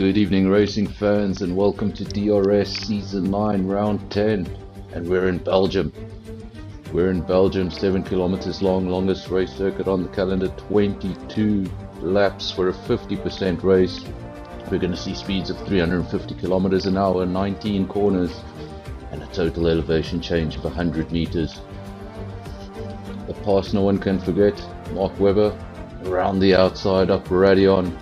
Good evening racing fans, and welcome to DRS Season 9 Round 10, and we're in Belgium. We're in Belgium, 7 kilometers long, longest race circuit on the calendar, 22 laps for a 50% race. We're going to see speeds of 350 kilometers an hour, 19 corners, and a total elevation change of 100 meters. The pass no one can forget, Mark Webber, around the outside, up Radion,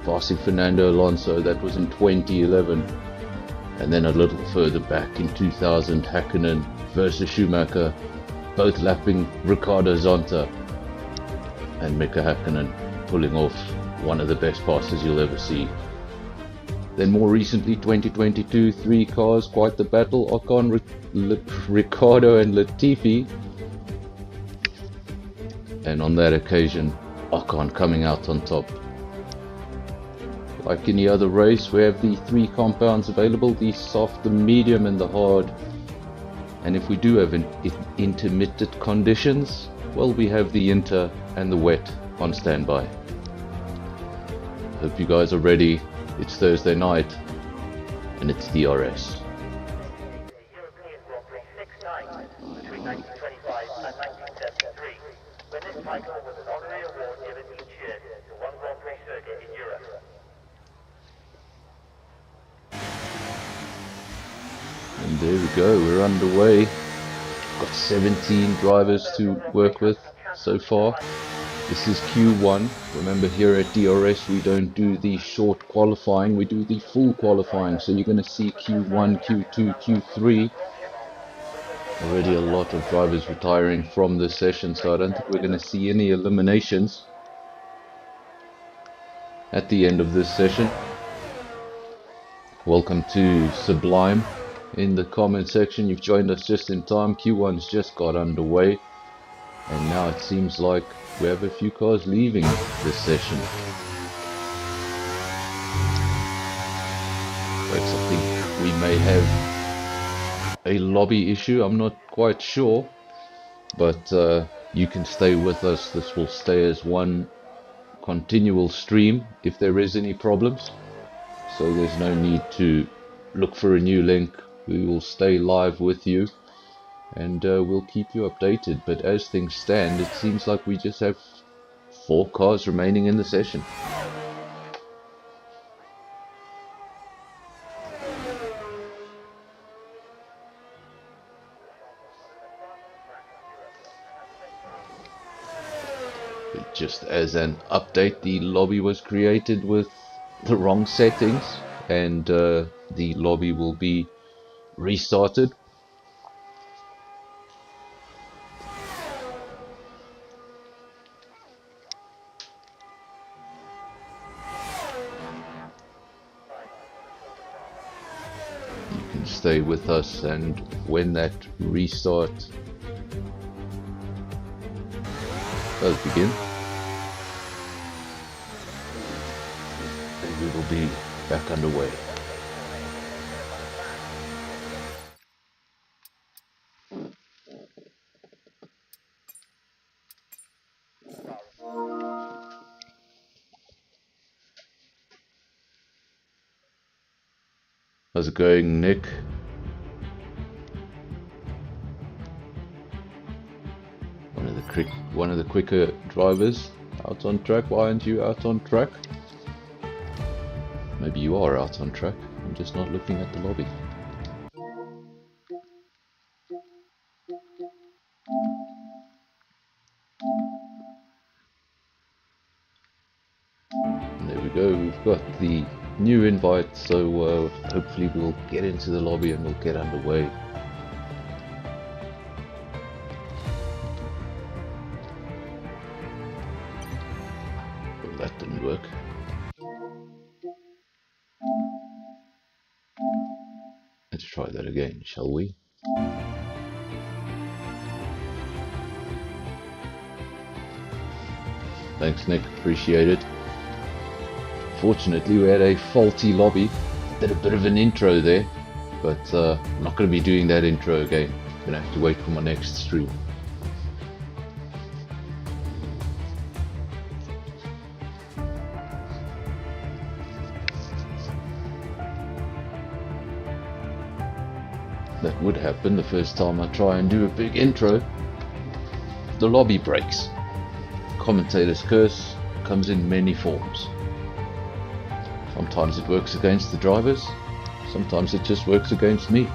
passing Fernando Alonso. That was in 2011, and then a little further back in 2000, Häkkinen versus Schumacher, both lapping Riccardo Zonta, and Mika Häkkinen pulling off one of the best passes you'll ever see. Then more recently, 2022, 3 cars, quite the battle, Ocon, Ricciardo and Latifi, and on that occasion Ocon coming out on top. Like any other race, we have the 3 compounds available, the soft, the medium and the hard. And if we do have intermittent conditions, well, we have the inter and the wet on standby. Hope you guys are ready. It's Thursday night and it's DRS. European Grand Prix 6 times between 1925 and 1973, when this title was an honorary award given each year to one Grand Prix circuit in Europe. And there we go, we're underway. Got 17 drivers to work with so far. This is Q1. Remember, here at DRS we don't do the short qualifying, we do the full qualifying. So you're going to see Q1, Q2, Q3. Already a lot of drivers retiring from this session, so I don't think we're going to see any eliminations at the end of this session. Welcome to Sublime. In the comment section, you've joined us just in time. Q1's just got underway, and now it seems like we have a few cars leaving this session. Folks, I think we may have a lobby issue, I'm not quite sure, but you can stay with us. This will stay as one continual stream if there is any problems, so there's no need to look for a new link. We will stay live with you, and we'll keep you updated. But as things stand, it seems like we just have 4 cars remaining in the session. But just as an update, the lobby was created with the wrong settings, and the lobby will be restarted. You can stay with us, and when that restart does begin, we will be back underway. How's it going, Nick? One of the quicker drivers out on track. Why aren't you out on track? Maybe you are out on track. I'm just not looking at the lobby. And there we go. We've got the new invite, so hopefully we'll get into the lobby and we'll get underway. Well, that didn't work. Let's try that again, shall we? Thanks, Nick, appreciate it. Fortunately, we had a faulty lobby. Did a bit of an intro there, but I'm not going to be doing that intro again. I'm going to have to wait for my next stream. would happen the first time I try and do a big intro, the lobby breaks. Commentator's curse comes in many forms. Sometimes it works against the drivers, sometimes it just works against me.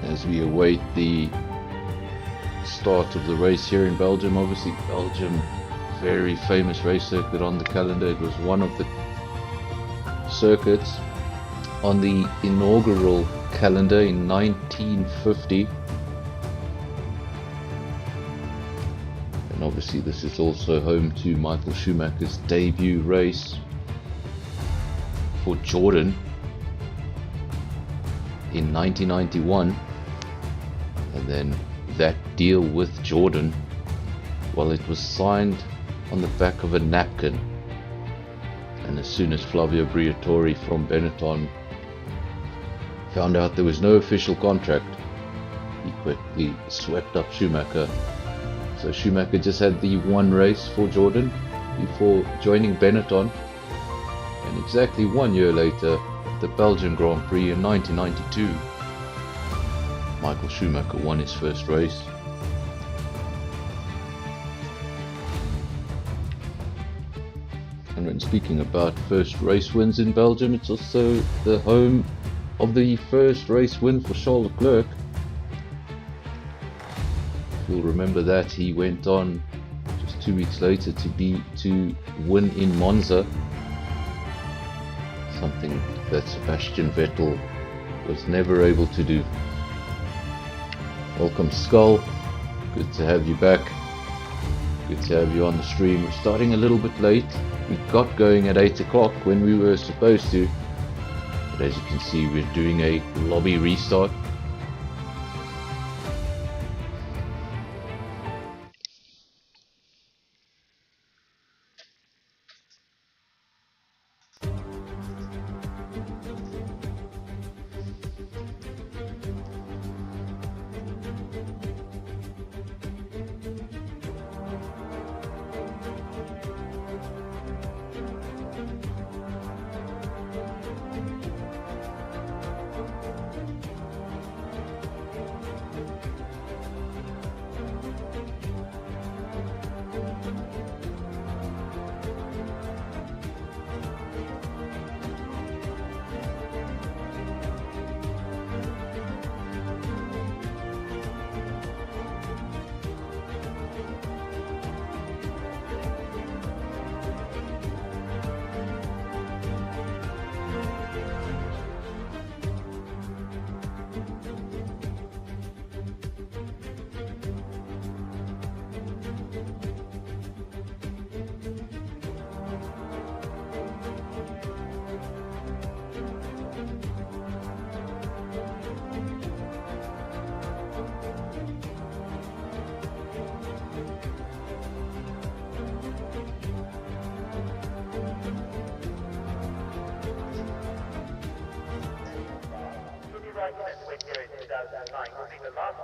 As we await the start of the race here in Belgium, obviously Belgium, very famous race circuit on the calendar. It was one of the circuits on the inaugural calendar in 1950, and obviously this is also home to Michael Schumacher's debut race for Jordan in 1991. And then that deal with Jordan, well, it was signed on the back of a napkin, and as soon as Flavio Briatore from Benetton found out there was no official contract, he quickly swept up Schumacher. So Schumacher just had the one race for Jordan before joining Benetton, and exactly 1 year later, at the Belgian Grand Prix in 1992, Michael Schumacher won his first race. And when speaking about first race wins in Belgium, it's also the home of the first race win for Charles Leclerc. You'll remember that he went on just 2 weeks later to win in Monza, something that Sebastian Vettel was never able to do. Welcome Skull, good to have you back, good to have you on the stream. We're starting a little bit late. We got going at 8 o'clock when we were supposed to, but as you can see we're doing a lobby restart.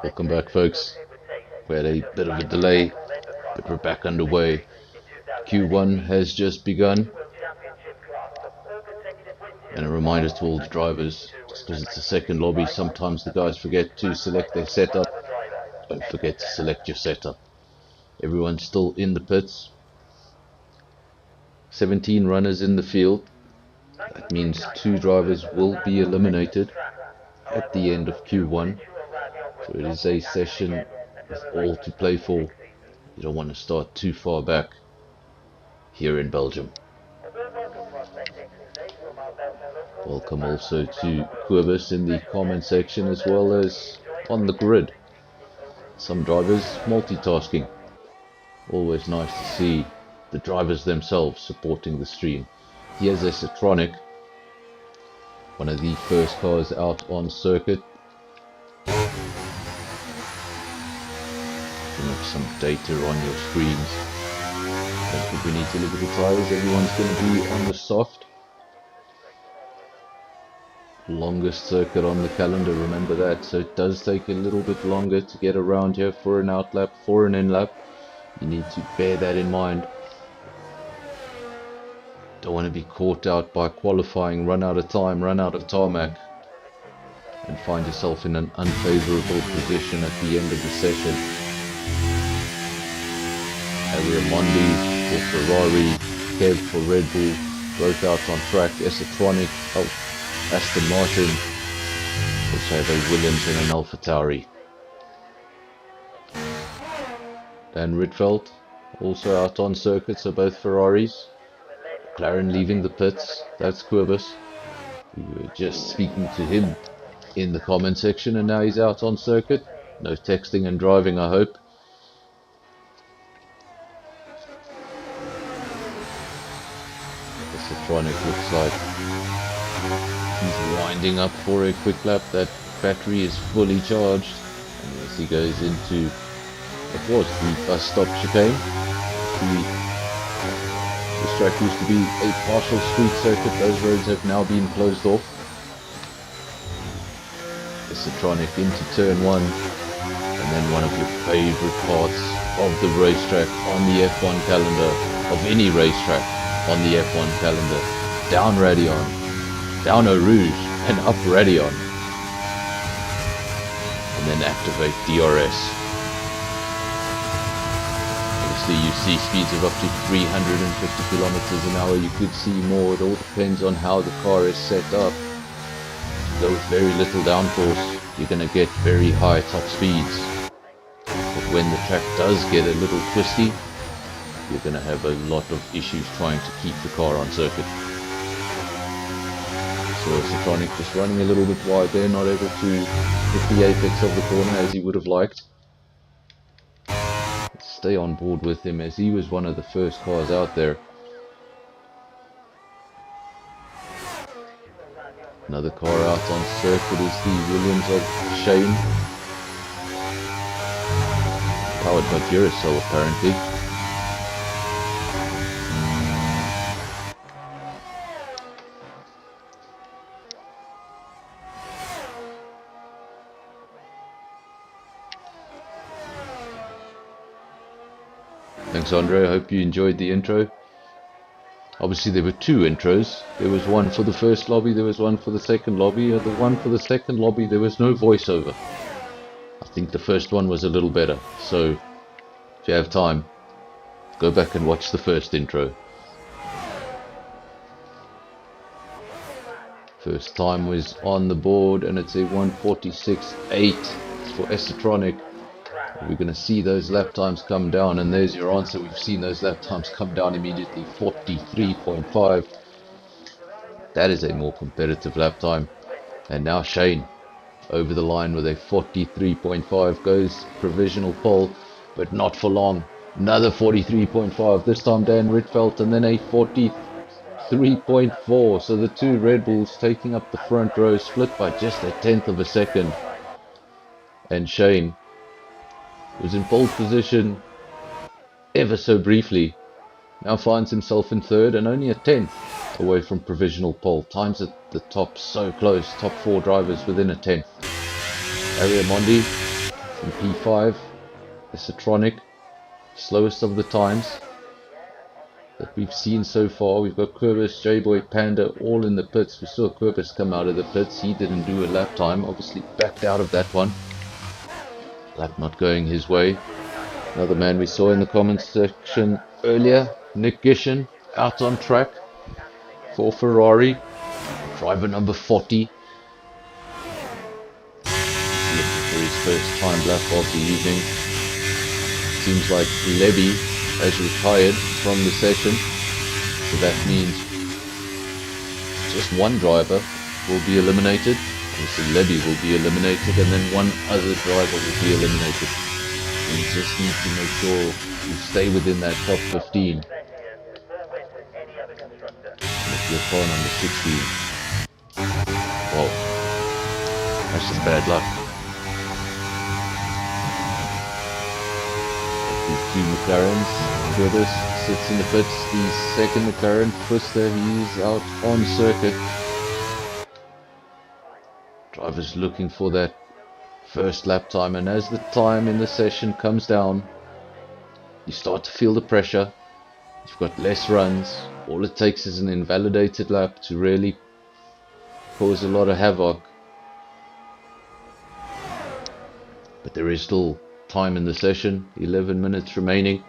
Welcome back folks. We had a bit of a delay, but we're back underway. Q1 has just begun. And a reminder to all the drivers, just because it's a second lobby, sometimes the guys forget to select their setup. Don't forget to select your setup. Everyone's still in the pits. 17 runners in the field. That means 2 drivers will be eliminated at the end of Q1. So it is a session with all to play for. You don't want to start too far back here in Belgium. Welcome also to Quibus in the comment section as well as on the grid. Some drivers multitasking. Always nice to see the drivers themselves supporting the stream. Here's a Citronic, one of the first cars out on circuit. Some data on your screens. Don't think we need to look at the tires. Everyone's going to be on the soft. Longest circuit on the calendar, remember that, so it does take a little bit longer to get around here for an out lap, for an in lap. You need to bear that in mind. Don't want to be caught out by qualifying, run out of time, run out of tarmac, and find yourself in an unfavorable position at the end of the session. Mondi for Ferrari, Kev for Red Bull, both out on track. S-Tronic, Aston Martin, also have a Williams and an AlphaTauri. Dan Rietveld also out on circuit, so both Ferraris. McLaren leaving the pits, that's Kurbis. We were just speaking to him in the comment section, and now he's out on circuit. No texting and driving, I hope. The Citronic looks like he's winding up for a quick lap. That battery is fully charged, and as he goes into, it was the bus stop chicane. This track used to be a partial street circuit. Those roads have now been closed off. The Citronic into turn 1, and then one of your favorite parts of the racetrack on the F1 calendar, of any racetrack on the F1 calendar. Down Radion, down Eau Rouge, and up Radion. And then activate DRS. You see speeds of up to 350 kilometers an hour. You could see more. It all depends on how the car is set up. Though with very little downforce, you're going to get very high top speeds. But when the track does get a little twisty, you're going to have a lot of issues trying to keep the car on circuit. So Citronic just running a little bit wide there, not able to hit the apex of the corner as he would have liked. Stay on board with him, as he was one of the first cars out there. Another car out on circuit is the Williams of Shane, powered by Duracell apparently. Thanks Andre, I hope you enjoyed the intro. Obviously there were two intros. There was one for the first lobby, there was one for the second lobby. The one for the second lobby there was no voiceover. I think the first one was a little better. So if you have time, go back and watch the first intro. First time was on the board and it's a 1:46.8 for S-Tronic. We're going to see those lap times come down, and there's your answer. We've seen those lap times come down immediately. 43.5. That is a more competitive lap time. And now Shane over the line with a 43.5, goes provisional pole, but not for long. Another 43.5, this time Dan Rietveld, and then a 43.4. So the two Red Bulls taking up the front row, split by just a tenth of a second. And Shane was in pole position ever so briefly, now finds himself in third and only a tenth away from provisional pole. Times at the top so close, top four drivers within a tenth. Mondi from P5, the Citronic, slowest of the times that we've seen so far. We've got Kurbis, J-Boy, Panda all in the pits. We saw Kurbis come out of the pits. He didn't do a lap time, obviously backed out of that one. Lap not going his way. Another man we saw in the comments section earlier, Nick Gishin, out on track for Ferrari, driver number 40. Looking for his first time lap of the evening. Seems like Levy has retired from the session, so that means just one driver will be eliminated. Obviously Levy will be eliminated, and then one other driver will be eliminated. You just need to make sure you stay within that top 15. If you're car number 16. Well, that's just bad luck. These two McLarens. Curtis sits in the pits. The second McLaren, Twister, he's out on circuit. Drivers looking for that first lap time, and as the time in the session comes down, you start to feel the pressure. You've got less runs. All it takes is an invalidated lap to really cause a lot of havoc. But there is still time in the session, 11 minutes remaining.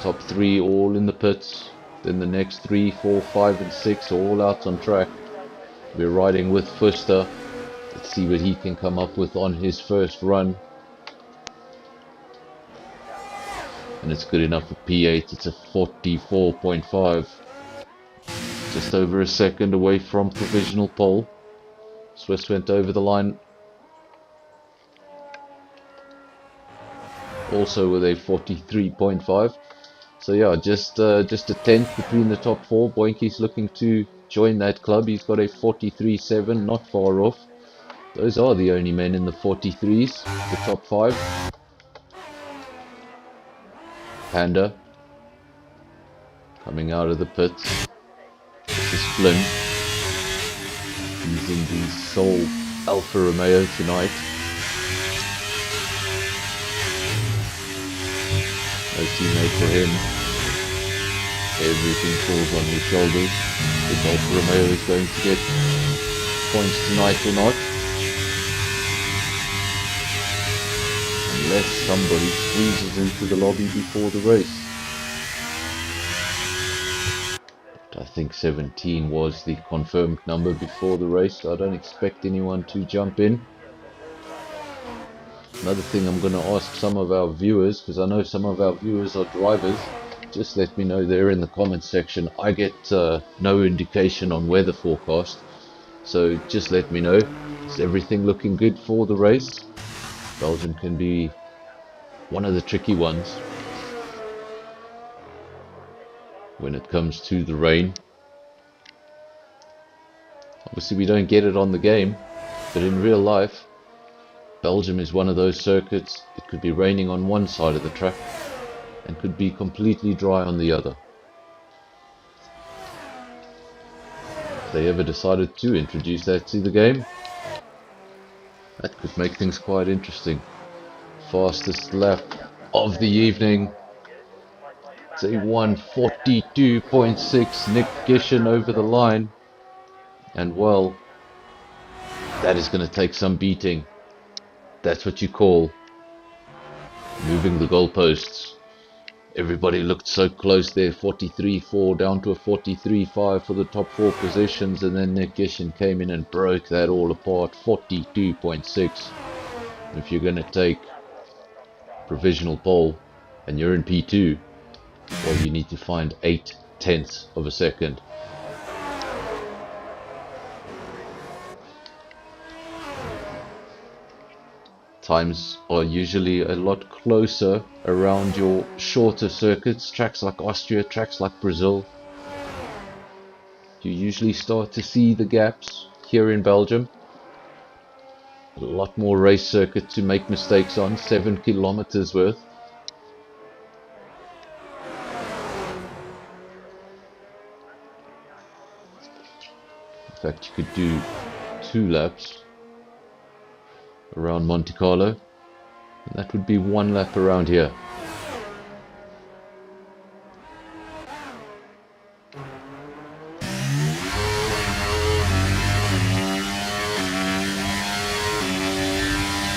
Top 3 all in the pits, then the next 3, 4, 5 and 6 are all out on track. We're riding with Fuster. Let's see what he can come up with on his first run. And it's good enough for P8. It's a 44.5. Just over a second away from provisional pole. Swiss went over the line also with a 43.5. So yeah, just a tenth between the top 4. Boinky's looking to join that club. He's got a 43.7, not far off. Those are the only men in the 43s, the top 5. Panda coming out of the pits. This is Flynn. He's in the Soul Alfa Romeo tonight. No teammate for him. Everything falls on his shoulders. If Alfa Romeo is going to get points tonight or not. Unless somebody squeezes into the lobby before the race. But I think 17 was the confirmed number before the race, so I don't expect anyone to jump in. Another thing I'm going to ask some of our viewers, because I know some of our viewers are drivers, just let me know there in the comments section. I get no indication on weather forecast, so just let me know. Is everything looking good for the race? Belgium can be one of the tricky ones when it comes to the rain. Obviously we don't get it on the game, but in real life Belgium is one of those circuits. It could be raining on one side of the track and could be completely dry on the other. If they ever decided to introduce that to the game, that could make things quite interesting. Fastest lap of the evening. It's a 1:42.6. Nick Gishin over the line. And well, that is going to take some beating. That's what you call moving the goalposts. Everybody looked so close there. 43.4 down to a 43.5 for the top 4 positions, and then Nick Gishin came in and broke that all apart. 42.6. If you're going to take provisional pole and you're in P2, well, you need to find 0.8 of a second. Times are usually a lot closer around your shorter circuits, tracks like Austria, tracks like Brazil. You usually start to see the gaps here in Belgium. A lot more race circuit to make mistakes on, 7 kilometers worth. In fact, you could do 2 laps around Monte Carlo, and that would be 1 lap around here.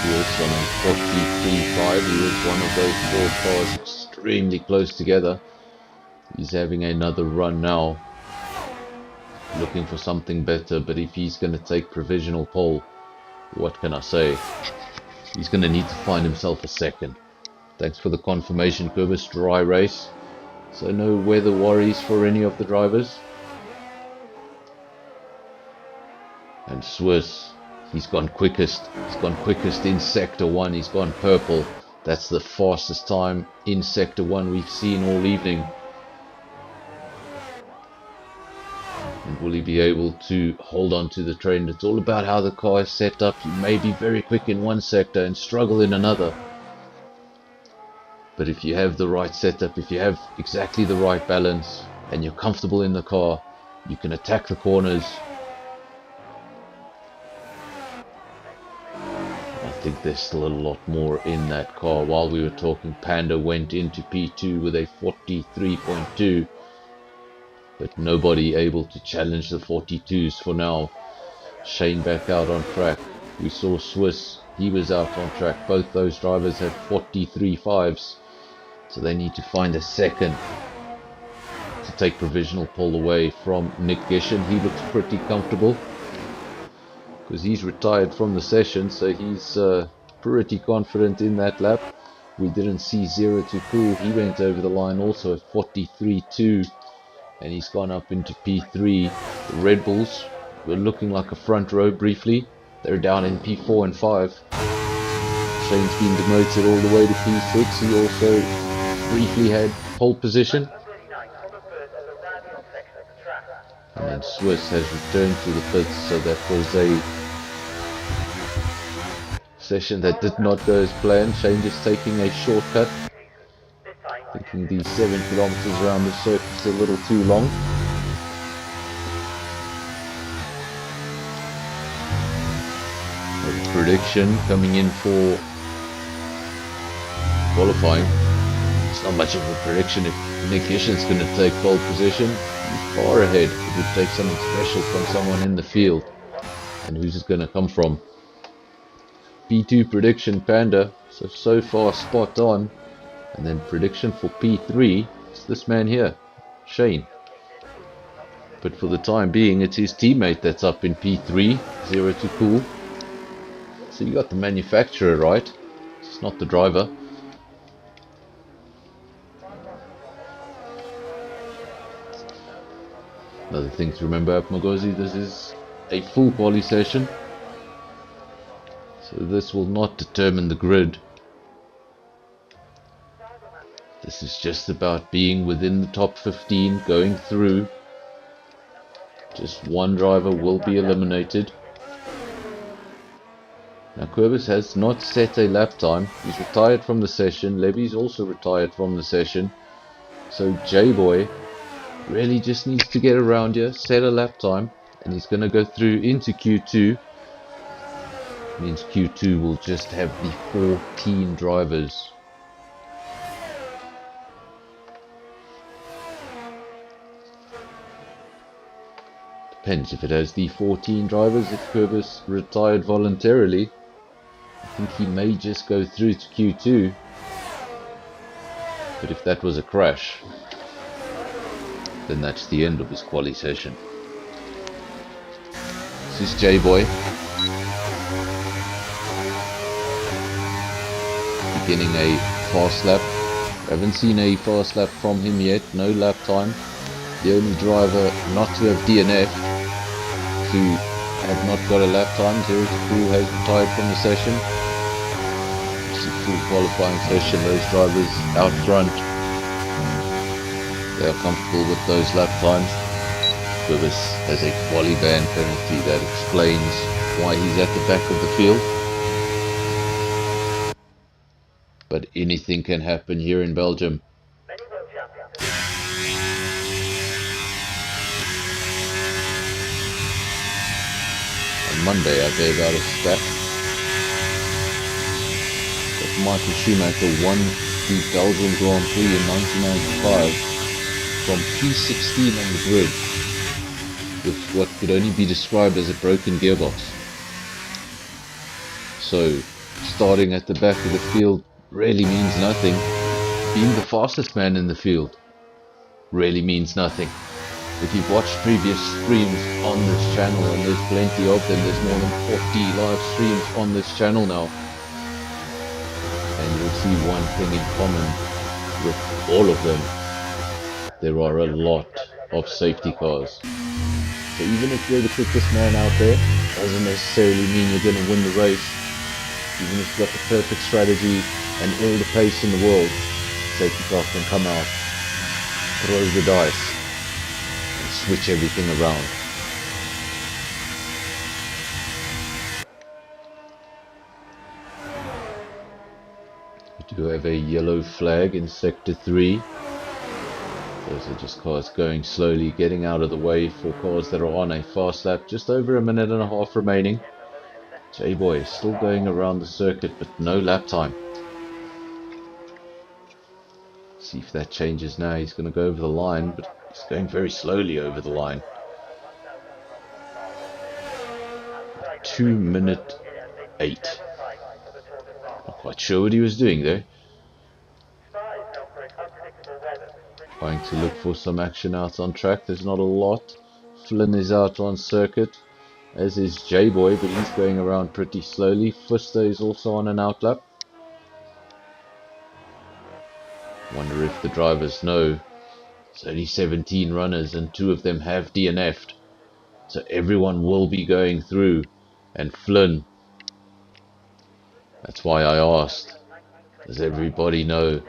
Swiss on a 43.5. He was one of those 4 cars extremely close together. He's having another run now, looking for something better, but if he's going to take provisional pole, what can I say? He's going to need to find himself a second. Thanks for the confirmation, Kubis. Dry race, so no weather worries for any of the drivers. And Swiss, he's gone quickest. He's gone quickest in Sector 1. He's gone purple. That's the fastest time in Sector 1 we've seen all evening. And will he be able to hold on to the train? It's all about how the car is set up. You may be very quick in one sector and struggle in another. But if you have the right setup, if you have exactly the right balance, and you're comfortable in the car, you can attack the corners think there's still a lot more in that car. While we were talking, Panda went into P2 with a 43.2, but nobody able to challenge the 42s for now. Shane back out on track. We saw Swiss, he was out on track. Both those drivers had 43.5s, so they need to find a second to take provisional pole away from Nick Gishin. He looks pretty comfortable because he's retired from the session, so he's pretty confident in that lap. We didn't see 0 to Cool. He went over the line also at 43.2, and he's gone up into P3. The Red Bulls were looking like a front row briefly. They're down in P4 and 5. Shane's been demoted all the way to P6. He also briefly had pole position. And then Swiss has returned to the pits, so that was a session that did not go as planned. Shane just taking a shortcut, thinking the 7 kilometers around the circuit is a little too long. A prediction coming in for qualifying. It's not much of a prediction. If Nick Gishin's going to take pole position, he's far ahead. It would take something special from someone in the field. And who's it going to come from? P2 prediction, Panda, so far spot on. And then prediction for P3, it's this man here, Shane. But for the time being, it's his teammate that's up in P3, 0 to Cool. So you got the manufacturer right, it's not the driver. Another thing to remember at Mogozi, this is a full quali session, so this will not determine the grid. This is just about being within the top 15, going through. Just one driver will be eliminated. Now Querbus has not set a lap time. He's retired from the session. Levy's also retired from the session. So J-Boy really just needs to get around here, set a lap time, and he's going to go through into Q2. Means Q2 will just have the 14 drivers. Depends if it has the 14 drivers. If Querbus retired voluntarily, I think he may just go through to Q2. But if that was a crash, then that's the end of his quali session. This is J-Boy. Beginning a fast lap. Haven't seen a fast lap from him yet. No lap time. The only driver not to have DNF, who had not got a lap time, 0 to Cool, has retired from the session. It's a full qualifying session. Those drivers out front, they are comfortable with those lap times. Querbus has a quali ban penalty that explains why he's at the back of the field. But anything can happen here in Belgium. On Monday I gave out a stat that Michael Schumacher won the Belgian Grand Prix in 1995 from P16 on the grid with what could only be described as a broken gearbox. So starting at the back of the field really means nothing. Being the fastest man in the field really means nothing. If you've watched previous streams on this channel, and there's plenty of them, there's more than 40 live streams on this channel now, and you'll see one thing in common with all of them: there are a lot of safety cars. So even if you're the quickest man out there, doesn't necessarily mean you're going to win the race. Even if you've got the perfect strategy and all the pace in the world, safety car can come out, throw the dice, and switch everything around. We do have a yellow flag in Sector 3. Those are just cars going slowly, getting out of the way for cars that are on a fast lap. Just over a minute and a half remaining. J-Boy is still going around the circuit, but no lap time. See if that changes now. He's going to go over the line, but he's going very slowly over the line. 2:08. Not quite sure what he was doing there. Trying to look for some action out on track. There's not a lot. Flynn is out on circuit, as is J-Boy, but he's going around pretty slowly. Fuster is also on an outlap. Wonder if the drivers know there's only 17 runners and 2 of them have DNF'd. So everyone will be going through. And Flynn, that's why I asked, does everybody know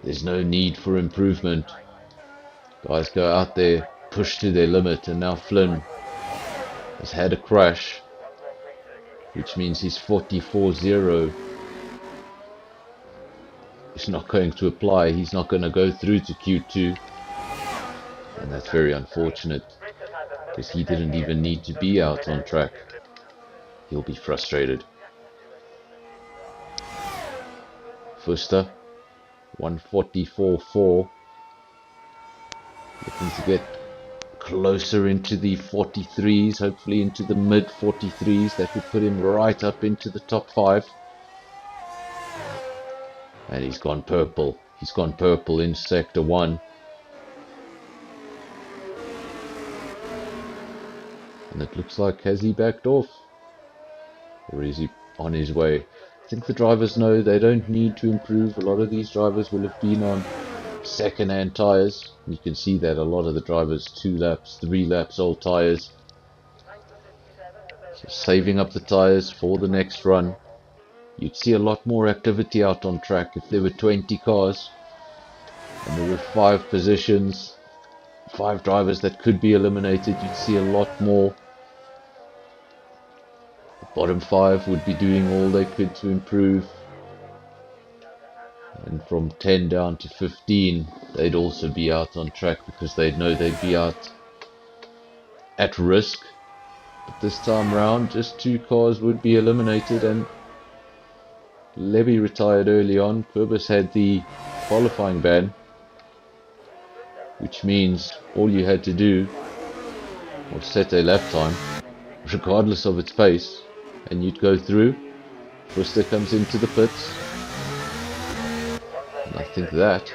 there's no need for improvement? Guys go out there, push to their limit, and now Flynn has had a crash, which means his 44.0 is not going to apply. He's not going to go through to Q2, and that's very unfortunate because he didn't even need to be out on track. He'll be frustrated. Fuster, 144.4, looking to get closer into the 43s, hopefully into the mid 43s. That would put him right up into the top 5. And he's gone purple. He's gone purple in sector 1. And it looks like, has he backed off? Or is he on his way? I think the drivers know they don't need to improve. A lot of these drivers will have been on second-hand tyres. You can see that a lot of the drivers 2 laps, 3 laps old tyres. So saving up the tyres for the next run. You'd see a lot more activity out on track if there were 20 cars and there were 5 positions, 5 drivers that could be eliminated. You'd see a lot more. The bottom 5 would be doing all they could to improve, and from 10 down to 15 they'd also be out on track because they'd know they'd be out at risk. But this time round just 2 cars would be eliminated, and Levy retired early on. Quibus had the qualifying ban, which means all you had to do was set a lap time regardless of its pace and you'd go through. Fuster comes into the pits, and I think that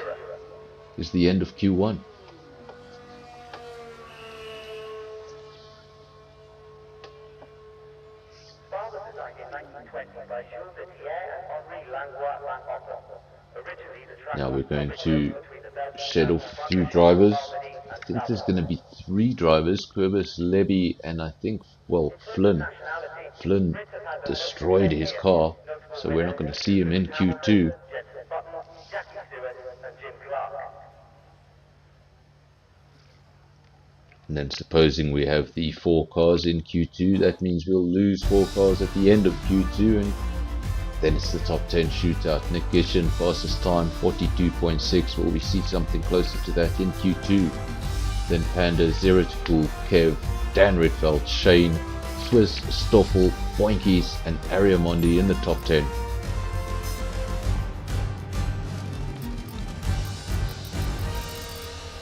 is the end of Q1. Now we're going to shed off a few drivers. I think there's going to be 3 drivers, Quibus, Levy, and I think, well, Flynn. Flynn destroyed his car, so we're not going to see him in Q2. And then supposing we have the 4 cars in Q2, that means we'll lose 4 cars at the end of Q2, and then it's the top 10 shootout. Nick Gishin, fastest time 42.6. Will we see something closer to that in Q2? Then Panda, Zero to Cool, Kev, Dan Redfeld, Shane, Swiss, Stoffel, Boinkies, and Ariamondi in the top 10.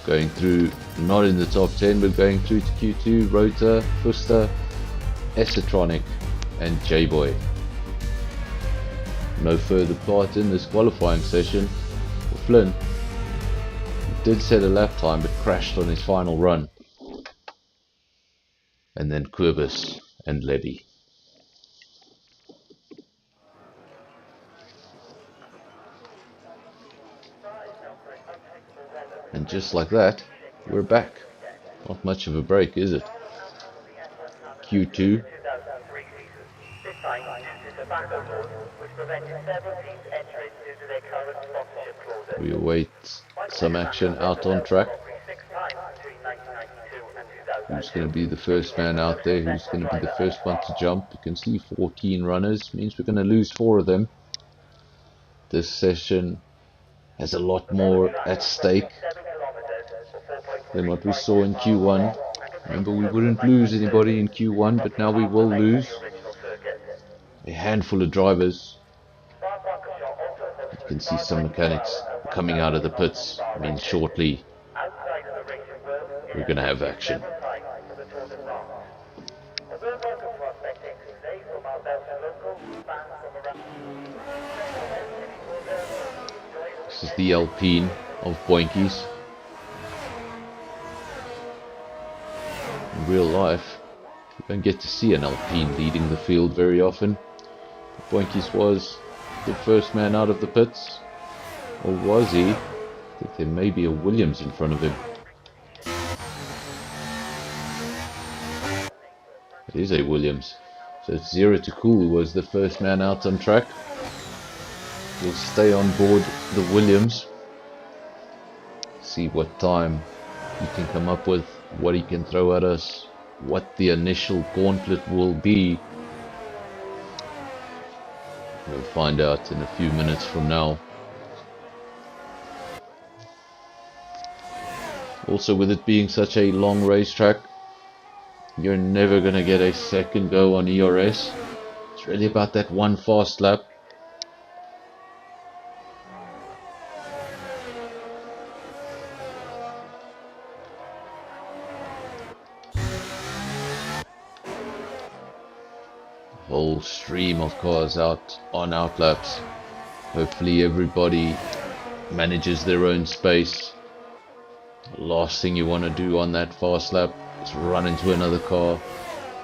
Going through, not in the top 10, but going through to Q2, Rota, Fuster, Esotronic, and J-Boy. No further part in this qualifying session for Flynn. He did set a lap time but crashed on his final run. And then Quibus and Levy. And just like that, we're back. Not much of a break, is it? Q2. We await some action out on track. Who's going to be the first man out there? Who's going to be the first one to jump? You can see 14 runners. Means we're going to lose 4 of them. This session has a lot more at stake than what we saw in Q1. Remember, we wouldn't lose anybody in Q1, but now we will lose. a handful of drivers. You can see some mechanics coming out of the pits. I mean, shortly we're going to have action. This is the Alpine of Boinkies. In real life, you don't get to see an Alpine leading the field very often. Boinkies was the first man out of the pits. Or was he? I think there may be a Williams in front of him. It is a Williams. So if 0 to Cool was the first man out on track, we'll stay on board the Williams. See what time he can come up with, what he can throw at us, what the initial gauntlet will be. We'll find out in a few minutes from now. Also, with it being such a long racetrack, you're never going to get a second go on ERS. It's really about that one fast lap. Whole stream of cars out on outlaps. Hopefully everybody manages their own space. The last thing you want to do on that fast lap is run into another car,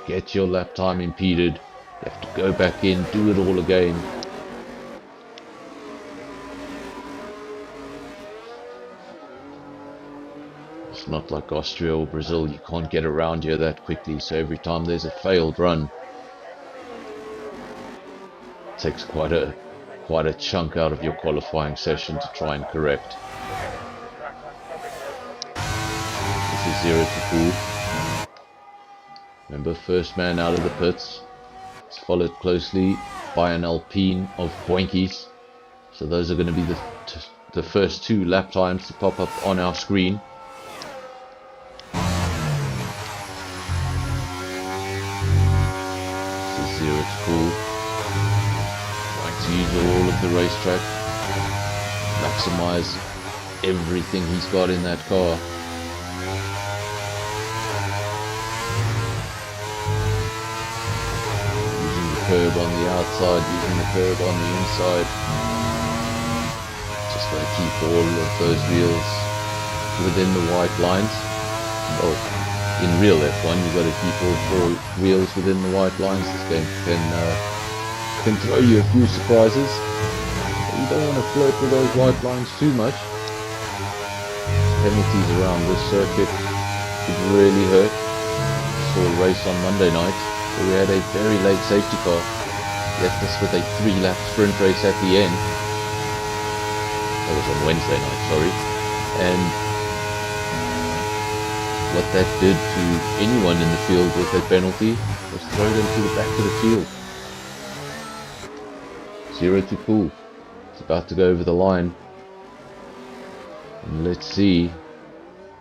get your lap time impeded, you have to go back in, do it all again. It's not like Austria or Brazil, you can't get around here that quickly, so every time there's a failed run, it takes quite a chunk out of your qualifying session to try and correct. This is 0 to Cool. Remember, first man out of the pits. It's followed closely by an Alpine of Boinkies. So those are going to be the first two lap times to pop up on our screen. This is 0 to Cool. Trying to use all of the racetrack. Maximize everything he's got in that car. Curb on the outside, using the curb on the inside. Just got to keep all of those wheels within the white lines. Oh, in real F1 you've got to keep all four wheels within the white lines. This game can throw you a few surprises. You don't want to flirt with those white lines too much. Penalties around this circuit could really hurt. I saw a race on Monday night. We had a very late safety car, left us with a 3-lap sprint race at the end. That was on Wednesday night, sorry. And what that did to anyone in the field with that penalty was throw them to the back of the field. 0 to Cool. It's about to go over the line. And let's see.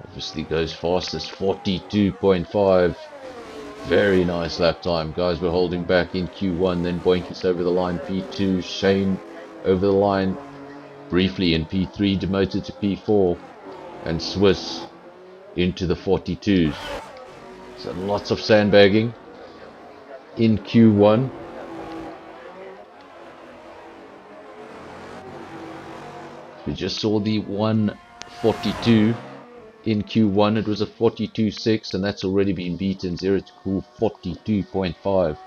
Obviously goes fastest, 42.5. Very nice lap time. Guys were holding back in Q1, then Boinkies over the line P2, Shane over the line briefly in P3, demoted to P4, and Swiss into the 42s. So lots of sandbagging in Q1. We just saw the 142 in Q1, it was a 42.6, and that's already been beaten. 0 to Cool 42.5.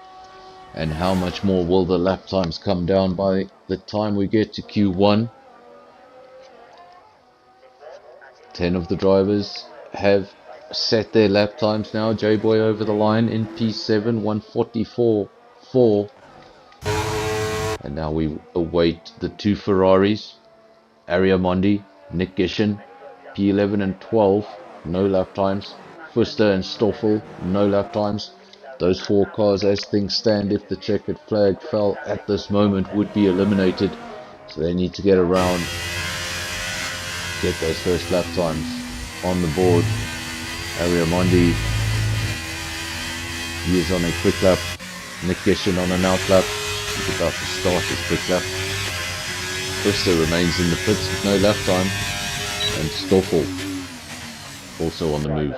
And how much more will the lap times come down by the time we get to Q1? 10 of the drivers have set their lap times now. J-Boy over the line in P7, 144.4. And now we await the two Ferraris, Ariamondi, Nick Gishin, P11 and 12, no lap times. Fuster and Stoffel, no lap times. Those four cars, as things stand, if the checkered flag fell at this moment, would be eliminated. So they need to get around, get those first lap times on the board. Ariamondi, he is on a quick lap. Nick Gishin on an out lap. He's about to start his quick lap. Brister remains in the pits with no lap time, and Stoffel also on the move.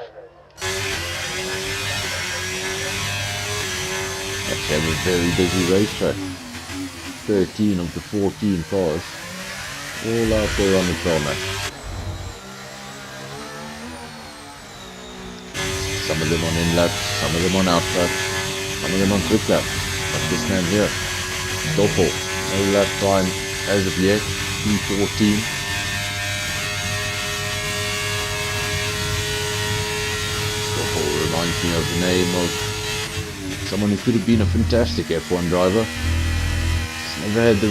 That's a very busy racetrack. 13 of the 14 cars all out there on the tarmac. Some of them on in laps, some of them on out laps, some of them on quick laps. Like this man here, Stoffel, no lap time as of yet, P14. Stoffel reminds me of the name of someone who could have been a fantastic F1 driver. He's never had the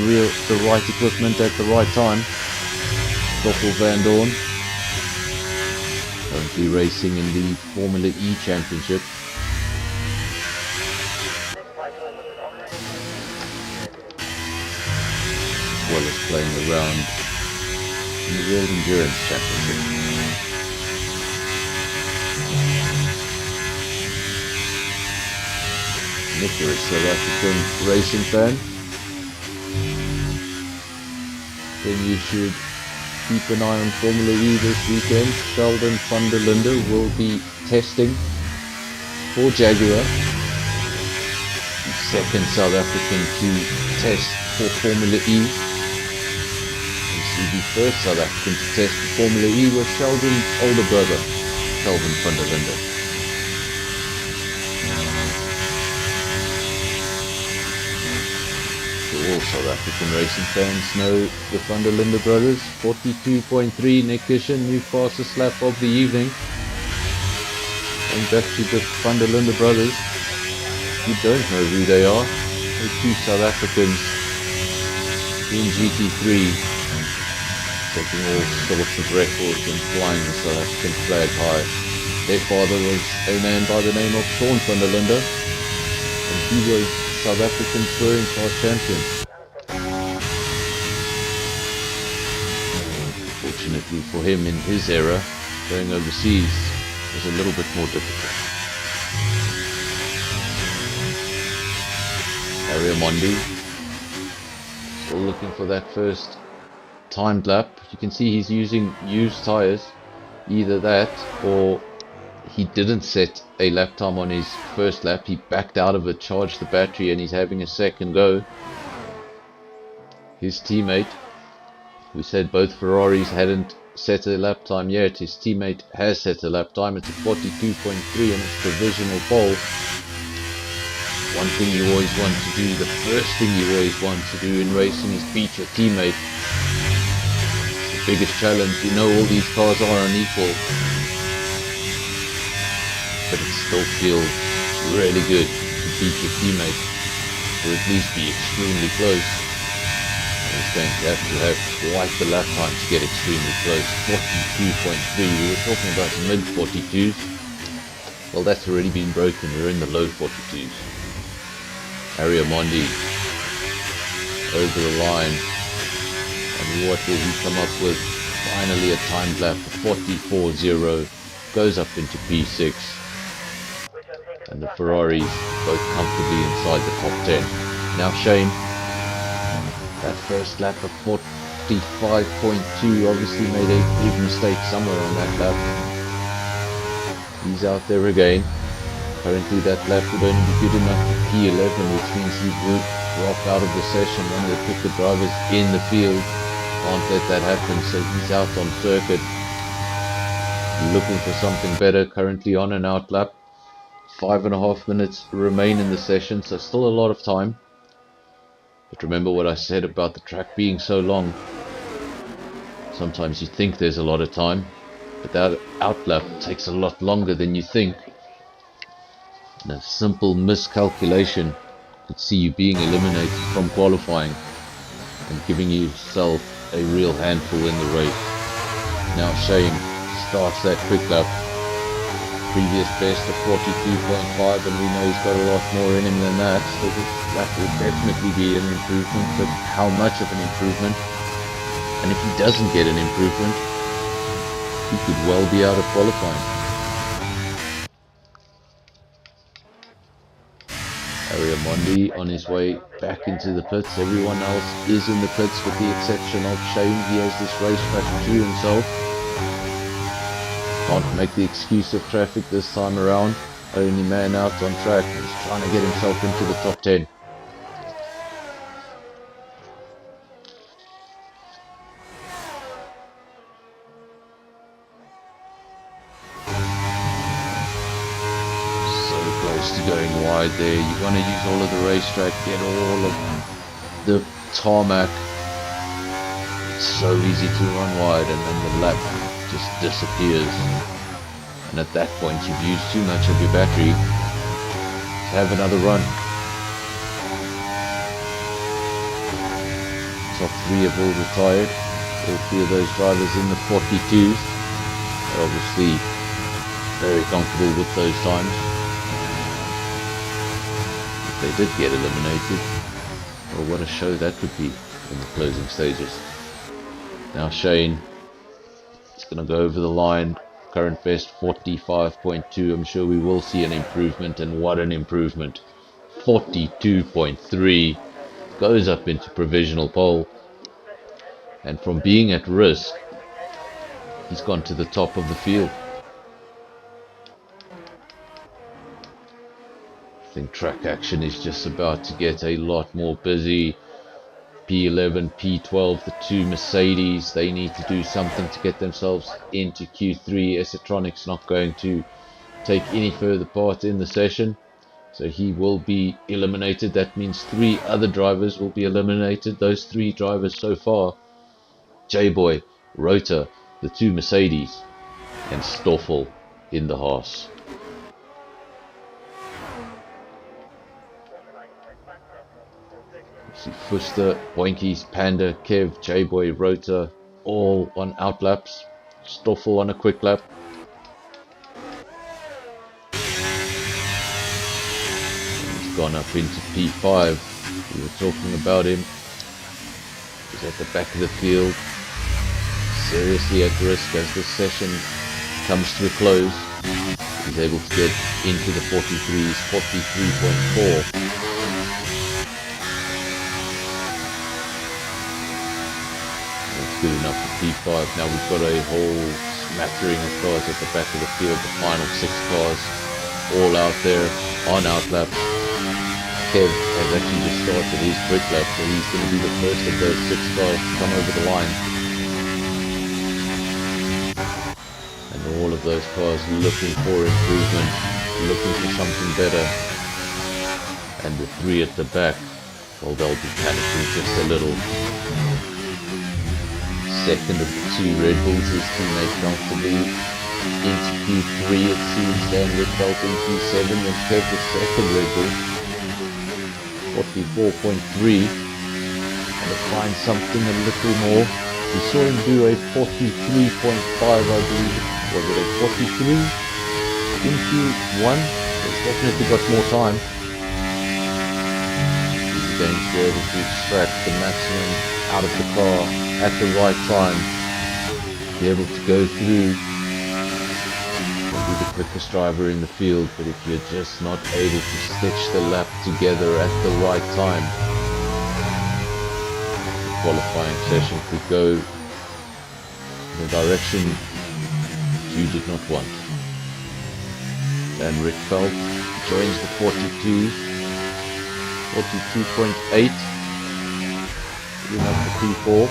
right equipment at the right time. Stoffel Van Dorn, currently racing in the Formula E Championship. As well as playing around in the World Endurance Championship. Nick, you're a South African racing fan, then you should keep an eye on Formula E this weekend. Sheldon van der Linde will be testing for Jaguar, the second South African to test for Formula E. The first South African to test for Formula E was Sheldon's older brother, Kelvin van der Linde. So all South African racing fans know the van der Linde brothers. 42.3, Nick Kishan, new fastest lap of the evening. Going back to the van der Linde brothers, you don't know who they are. They're two South Africans in GT3. Taking all sorts of records and flying the South African flag high. Their father was a man by the name of Sean van der Linde, and he was South African touring car champion. Fortunately for him, in his era, going overseas was a little bit more difficult. Ariamondi still looking for that first timed lap. You can see he's using used tires, either that or he didn't set a lap time on his first lap. He backed out of it, charged the battery, and he's having a second go. His teammate, who said both Ferraris hadn't set a lap time yet, his teammate has set a lap time. It's a 42.3 and it's provisional pole. One thing you always want to do, the first thing you always want to do in racing is beat your teammate. Biggest challenge. You know all these cars are unequal, but it still feels really good to beat your teammate, or at least be extremely close. And it's going to have quite the lap time to get extremely close. 42.3, we were talking about mid 42s. Well, that's already been broken. We're in the low 42s. Ariamondi over the line. And what will he come up with? Finally a timed lap of 44.0, goes up into P6. And the Ferraris both comfortably inside the top 10. Now Shane, that first lap of 45.2, obviously made a big mistake somewhere on that lap. He's out there again. Currently that lap would only be good enough for P11, which means he would drop out of the session. One of the quicker drivers in the field. Can't let that happen, so he's out on circuit, looking for something better. Currently on an out lap. 5.5 minutes remain in the session, so still a lot of time. But remember what I said about the track being so long. Sometimes you think there's a lot of time, but that out lap takes a lot longer than you think. And a simple miscalculation could see you being eliminated from qualifying and giving yourself a real handful in the race. Now Shane starts that quick lap. Previous best of 42.5, and we know he's got a lot more in him than that, so that will definitely be an improvement, but how much of an improvement? And if he doesn't get an improvement, he could well be out of qualifying. Ariamondi on his way back into the pits. Everyone else is in the pits with the exception of Shane. He has this racetrack to himself. Can't make the excuse of traffic this time around. Only man out on track. He's trying to get himself into the top 10. So close to going wide there. You want to use all of the racetrack, get all of the tarmac. It's so easy to run wide and then the lap just disappears. And at that point you've used too much of your battery to have another run. Top 3 have all retired. All 3 of those drivers in the 42s. They're obviously very comfortable with those times. If they did get eliminated, well, what a show that would be in the closing stages. Now Shane is going to go over the line. Current best 45.2. I'm sure we will see an improvement, and what an improvement. 42.3 goes up into provisional pole, and from being at risk he's gone to the top of the field. I think track action is just about to get a lot more busy. P11, P12, the 2 Mercedes, they need to do something to get themselves into Q3. Esotronic's not going to take any further part in the session, so he will be eliminated. That means 3 other drivers will be eliminated. Those 3 drivers so far: J-Boy, Rota, the 2 Mercedes, and Stoffel in the Haas. See Fuster, Boinkies, Panda, Kev, J-Boy, Rota, all on outlaps. Stoffel on a quick lap. He's gone up into P5. We were talking about him. He's at the back of the field, seriously at risk as this session comes to a close. He's able to get into the 43s, 43.4. Good enough for P5. Now we've got a whole smattering of cars at the back of the field. The final 6 cars all out there on outlaps. Kev has actually just started his quick lap, so he's going to be the first of those 6 cars to come over the line. And all of those cars looking for improvement, looking for something better. And the 3 at the back, well, they'll be panicking just a little. Second of the 2 Red Bulls, his teammate comfortably into Q3 it seems, then Rickfeld in Q7, then Kev the second Red Bull, 44.3, and to find something a little more. We saw him do a 43.5, I believe. Was it a 43 in Q1? He's definitely got more time. He's going to be able to extract the maximum out of the car at the right time, be able to go through and be the quickest driver in the field. But if you're just not able to stitch the lap together at the right time, the qualifying session could go in the direction you did not want. And Rickfeld joins the 42s, 42.8, enough for P4.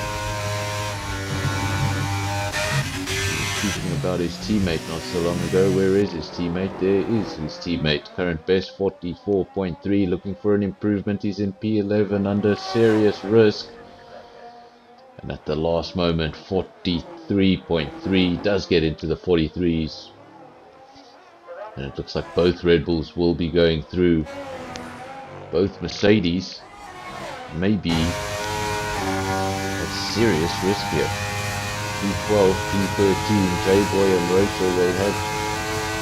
Speaking about his teammate not so long ago, where is his teammate? There is his teammate. Current best 44.3, looking for an improvement. He's in P11 under serious risk. And at the last moment, 43.3 does get into the 43s. And it looks like both Red Bulls will be going through. Both Mercedes may be at serious risk here. P12, P13, J-Boy and Rota, they have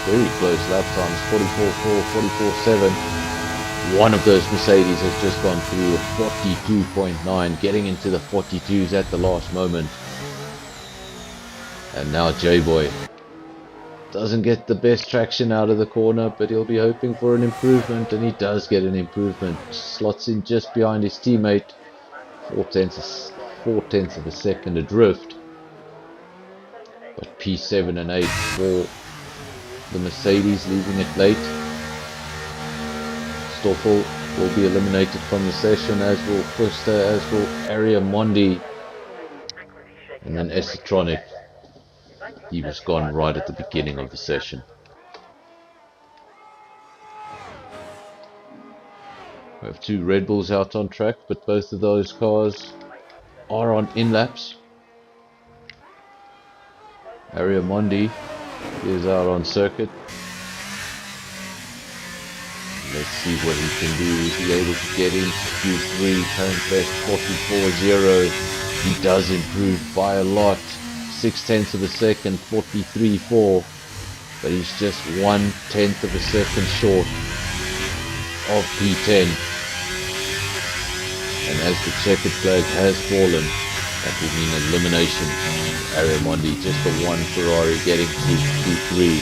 very close lap times, 44.4, 44.7. One of those Mercedes has just gone through a 42.9, getting into the 42s at the last moment. And now J-Boy Doesn't get the best traction out of the corner, but he'll be hoping for an improvement, and he does get an improvement. Slots in just behind his teammate, 4 tenths of a second adrift. But P7 and 8 for the Mercedes, leaving it late. Stoffel will be eliminated from the session, as will Fuster, as will Ariamondi, and then Esotronic. He was gone right at the beginning of the session. We have 2 Red Bulls out on track, but both of those cars are on in-laps. Ariamondi is out on circuit. Let's see what he can do. Is he able to get into Q3? Current best 44.0. He does improve by a lot. 6 tenths of a second, 43.4. But he's just 1/10 of a second short of P10. And as the checkered flag has fallen, that will mean elimination. Ariamondi, just the 1 Ferrari getting to Q3.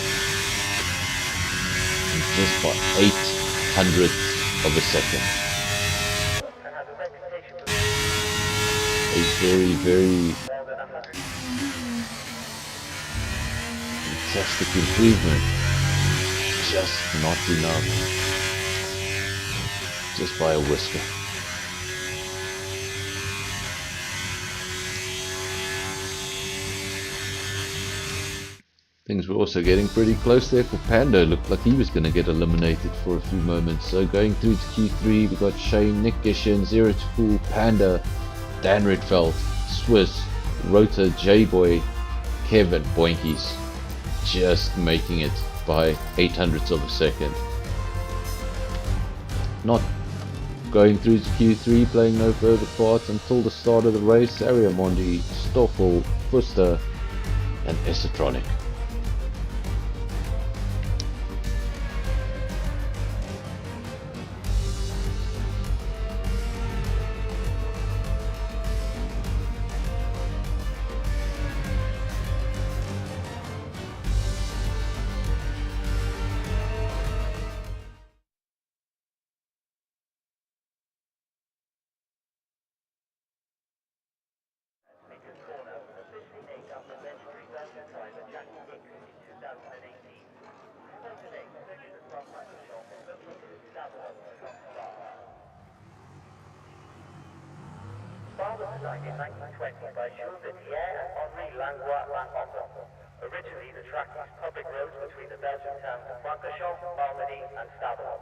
And just by 8/100ths of a second. A very, very fantastic improvement. Just not enough. Just by a whisker. Things were also getting pretty close there for Pando. Looked like he was going to get eliminated for a few moments. So going through to Q3, we got Shane, Nick Gishin, Zero to Cool, Panda, Dan Redfeld, Swiss, Rota, J-Boy, Kevin, Boinkies. Just making it by 8/100ths of a second. Not going through to Q3, playing no further part until the start of the race. Ariamondi, Stoffel, Fuster, and Esotronic. Designed in 1920 by Jules Vivier and Henri Langlois-Langlois. Originally, the track was public roads between the Belgian towns of Francorchamps, Malmedy and Stavelot.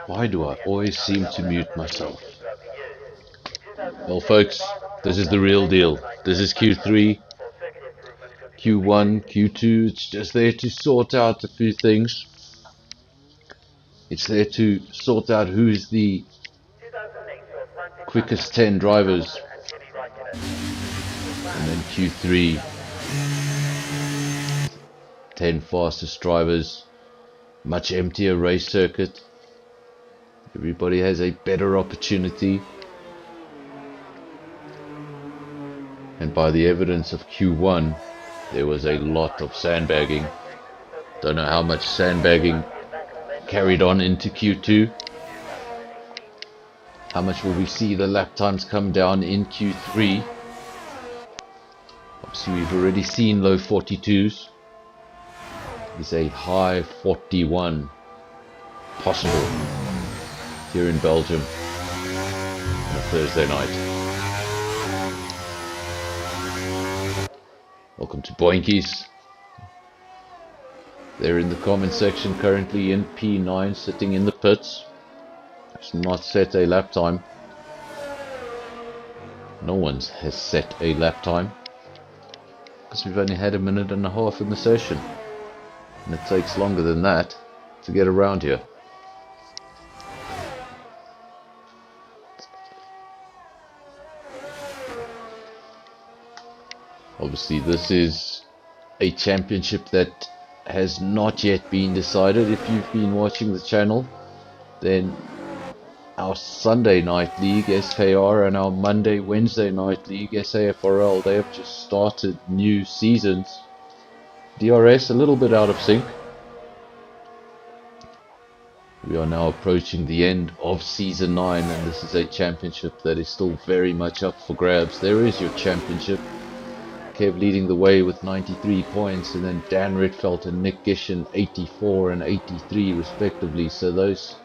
Why do I always seem to mute myself? Well folks, this is the real deal. This is Q3, Q1, Q2. It's just there to sort out a few things. It's there to sort out who is the quickest 10 drivers. And then Q3, 10 fastest drivers. Much emptier race circuit. Everybody has a better opportunity. And by the evidence of Q1, there was a lot of sandbagging. Don't know how much sandbagging carried on into Q2. How much will we see the lap times come down in Q3? Obviously we've already seen low 42s. Is a high 41 possible here in Belgium on a Thursday night. Welcome to Boinkies. They're in the comment section currently in P9, sitting in the pits. It's not set a lap time. No one has set a lap time because we've only had a minute and a half in the session, and it takes longer than that to get around here. Obviously this is a championship that has not yet been decided. If you've been watching the channel, then our Sunday night league SKR and our Wednesday night league SAFRL, they have just started new seasons. DRS a little bit out of sync. We are now approaching the end of Season 9, and this is a championship that is still very much up for grabs. There is your championship. Kev leading the way with 93 points, and then Dan Ritfeld and Nick Gishin 84 and 83 respectively. So those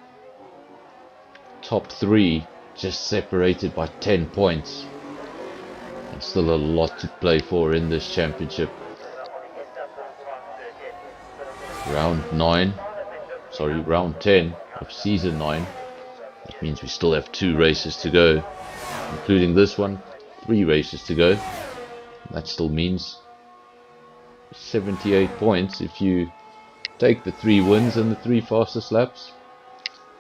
top three just separated by 10 points. And still a lot to play for in this championship. Round 10 of Season 9. That means we still have 2 races to go, including this one, 3 races to go. That still means 78 points if you take the 3 wins and the 3 fastest laps.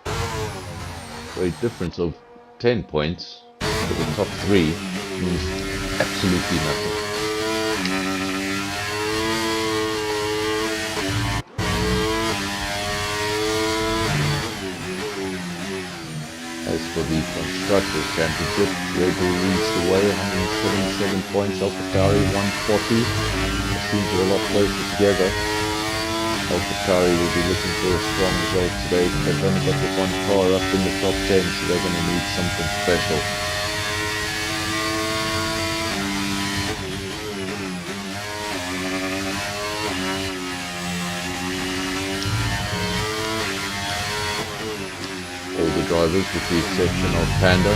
So a difference of 10 points for the top 3 means absolutely nothing. As for the Constructors' Championship, Red Bull leads the way, 177 points, AlphaTauri 140. It seems we're a lot closer together. AlphaTauri will be looking for a strong result today. They've only got the one car up in the top 10, so they're going to need something special. Drivers, with the exception of Panda,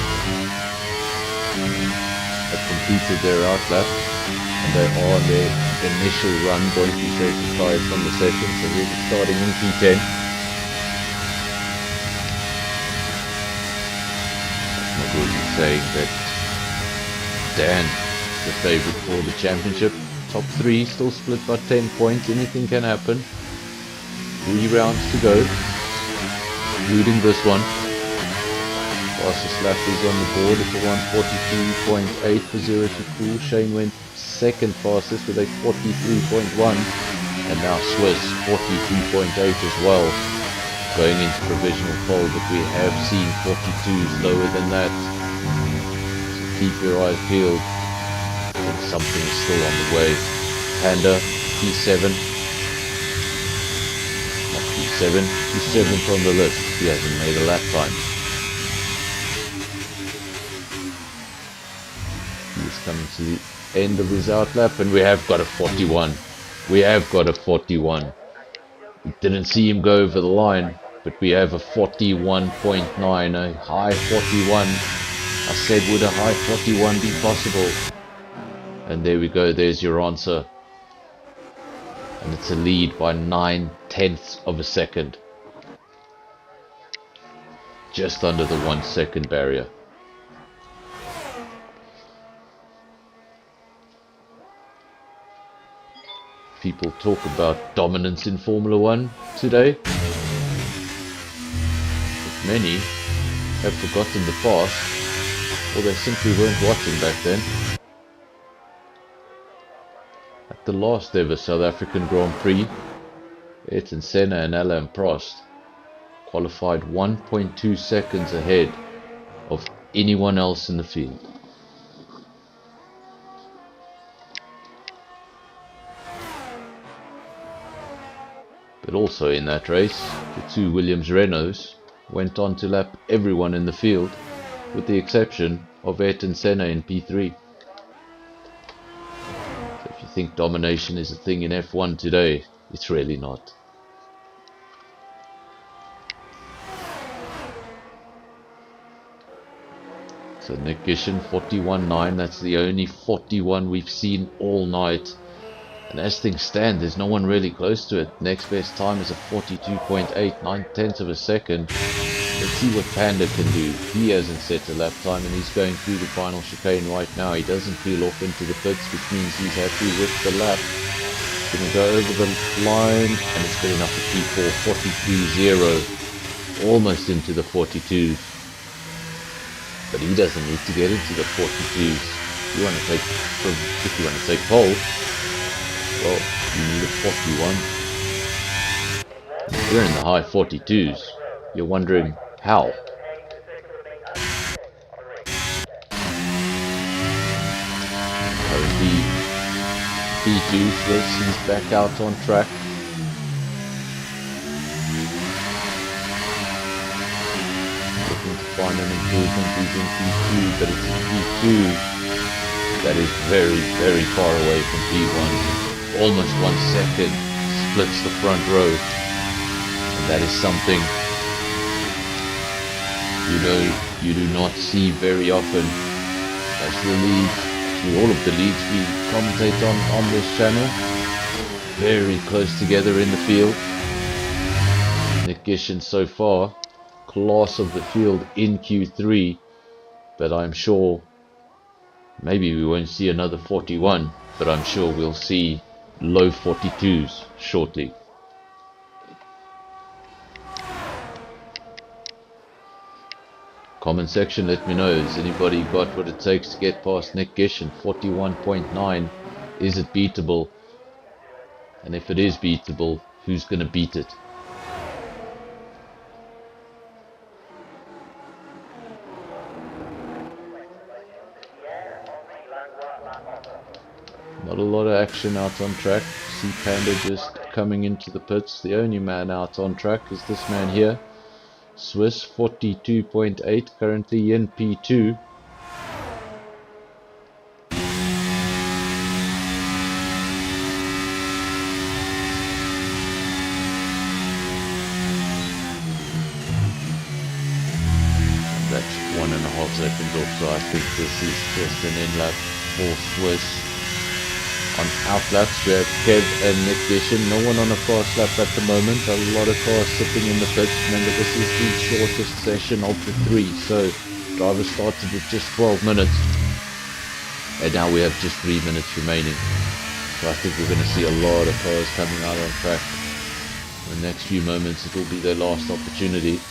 have completed their outlap, and they are on their initial run going to safety tires from the session, so we'll be starting in P10. That's not really saying that Dan is the favourite for the championship. Top 3 still split by 10 points, anything can happen. 3 rounds to go, including this one. Fastest lap is on the board at the 143.8 for 0 to cool. Shane went second fastest with a 43.1, and now Swiss 43.8 as well, going into provisional pole, but we have seen 42s lower than that, so keep your eyes peeled. I think something is still on the way. Panda P7, not P7, P7 from the list. He hasn't made a lap time. Coming to the end of his outlap, and we have got a 41. We have got a 41. We didn't see him go over the line, but we have a 41.9, a high 41. I said, would a high 41 be possible? And there we go, there's your answer. And it's a lead by 9/10 of a second. Just under the 1 second barrier. People talk about dominance in Formula 1 today, but many have forgotten the past, or they simply weren't watching back then. At the last ever South African Grand Prix, Ayrton Senna and Alain Prost qualified 1.2 seconds ahead of anyone else in the field. But also in that race, the 2 Williams Renaults went on to lap everyone in the field, with the exception of Ayrton Senna in P3. So if you think domination is a thing in F1 today, it's really not. So Nick Gishin 41.9, that's the only 41 we've seen all night. And as things stand, there's no one really close to it. Next best time is a 42.8, 9/10 of a second. Let's see what Panda can do. He hasn't set a lap time, and he's going through the final chicane right now. He doesn't peel off into the pits, which means he's happy with the lap. He's going to go over the line, and it's good enough for P4, 43.0. Almost into the 42s. But he doesn't need to get into the 42s. If you want to take pole, well, you need a 41. We're in the high 42s. You're wondering how? Currently, P2 Swiss, he's back out on track. Looking to find an improvement. He's in P2, but it's P2 that is very, very far away from P1. Almost 1 second splits the front row. And that is something you do not see very often. That's the leads, through all of the leads we commentate on this channel. Very close together in the field. Nick Gishin so far, class of the field in Q3, but I'm sure maybe we won't see another 41, but I'm sure we'll see low 42s shortly. Comment section, let me know, has anybody got what it takes to get past Nick Gishin? 41.9, is it beatable? And if it is beatable, who's going to beat it? Not a lot of action out on track. See Panda just coming into the pits. The only man out on track is this man here. Swiss 42.8, currently in P2. That's 1.5 seconds off, so I think this is just an in-lap for Swiss. On outlaps we have Kev and Nick Gishin, no one on a fast lap at the moment, a lot of cars sitting in the pits. Remember, this is the shortest session of the 3, so drivers started with just 12 minutes and now we have just 3 minutes remaining. So I think we're going to see a lot of cars coming out on track. In the next few moments it will be their last opportunity.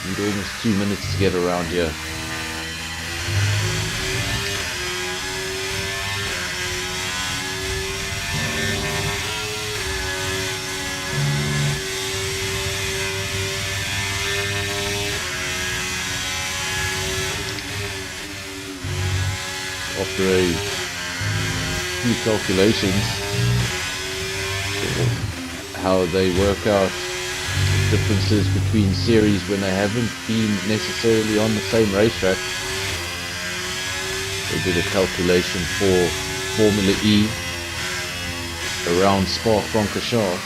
Need almost 2 minutes to get around here. After a few calculations for how they work out the differences between series when they haven't been necessarily on the same racetrack, they did a calculation for Formula E around Spa-Francorchamps,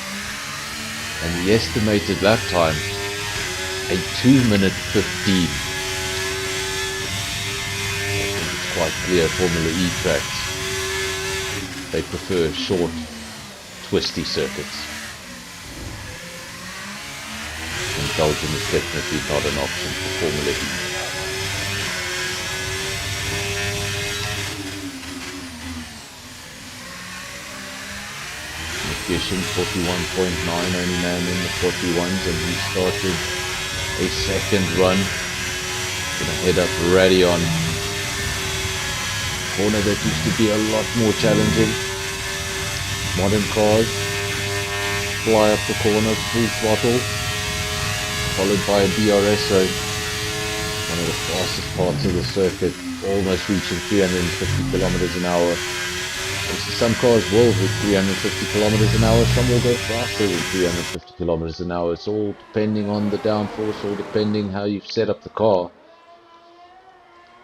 and the estimated lap time, a 2-minute 15. Quite clear Formula E tracks, they prefer short, twisty circuits. And Belgium is definitely not an option for Formula E. Nick Gishin 41.9, only man in the 41s, and he started a second run. Gonna head up Radion. Corner that used to be a lot more challenging. Modern cars fly up the corner full throttle, followed by a DRS zone. One of the fastest parts of the circuit, almost reaching 350 kilometers an hour. Obviously some cars will hit 350 kilometers an hour, some will go faster than 350 kilometers an hour. It's all depending on the downforce, all depending how you've set up the car.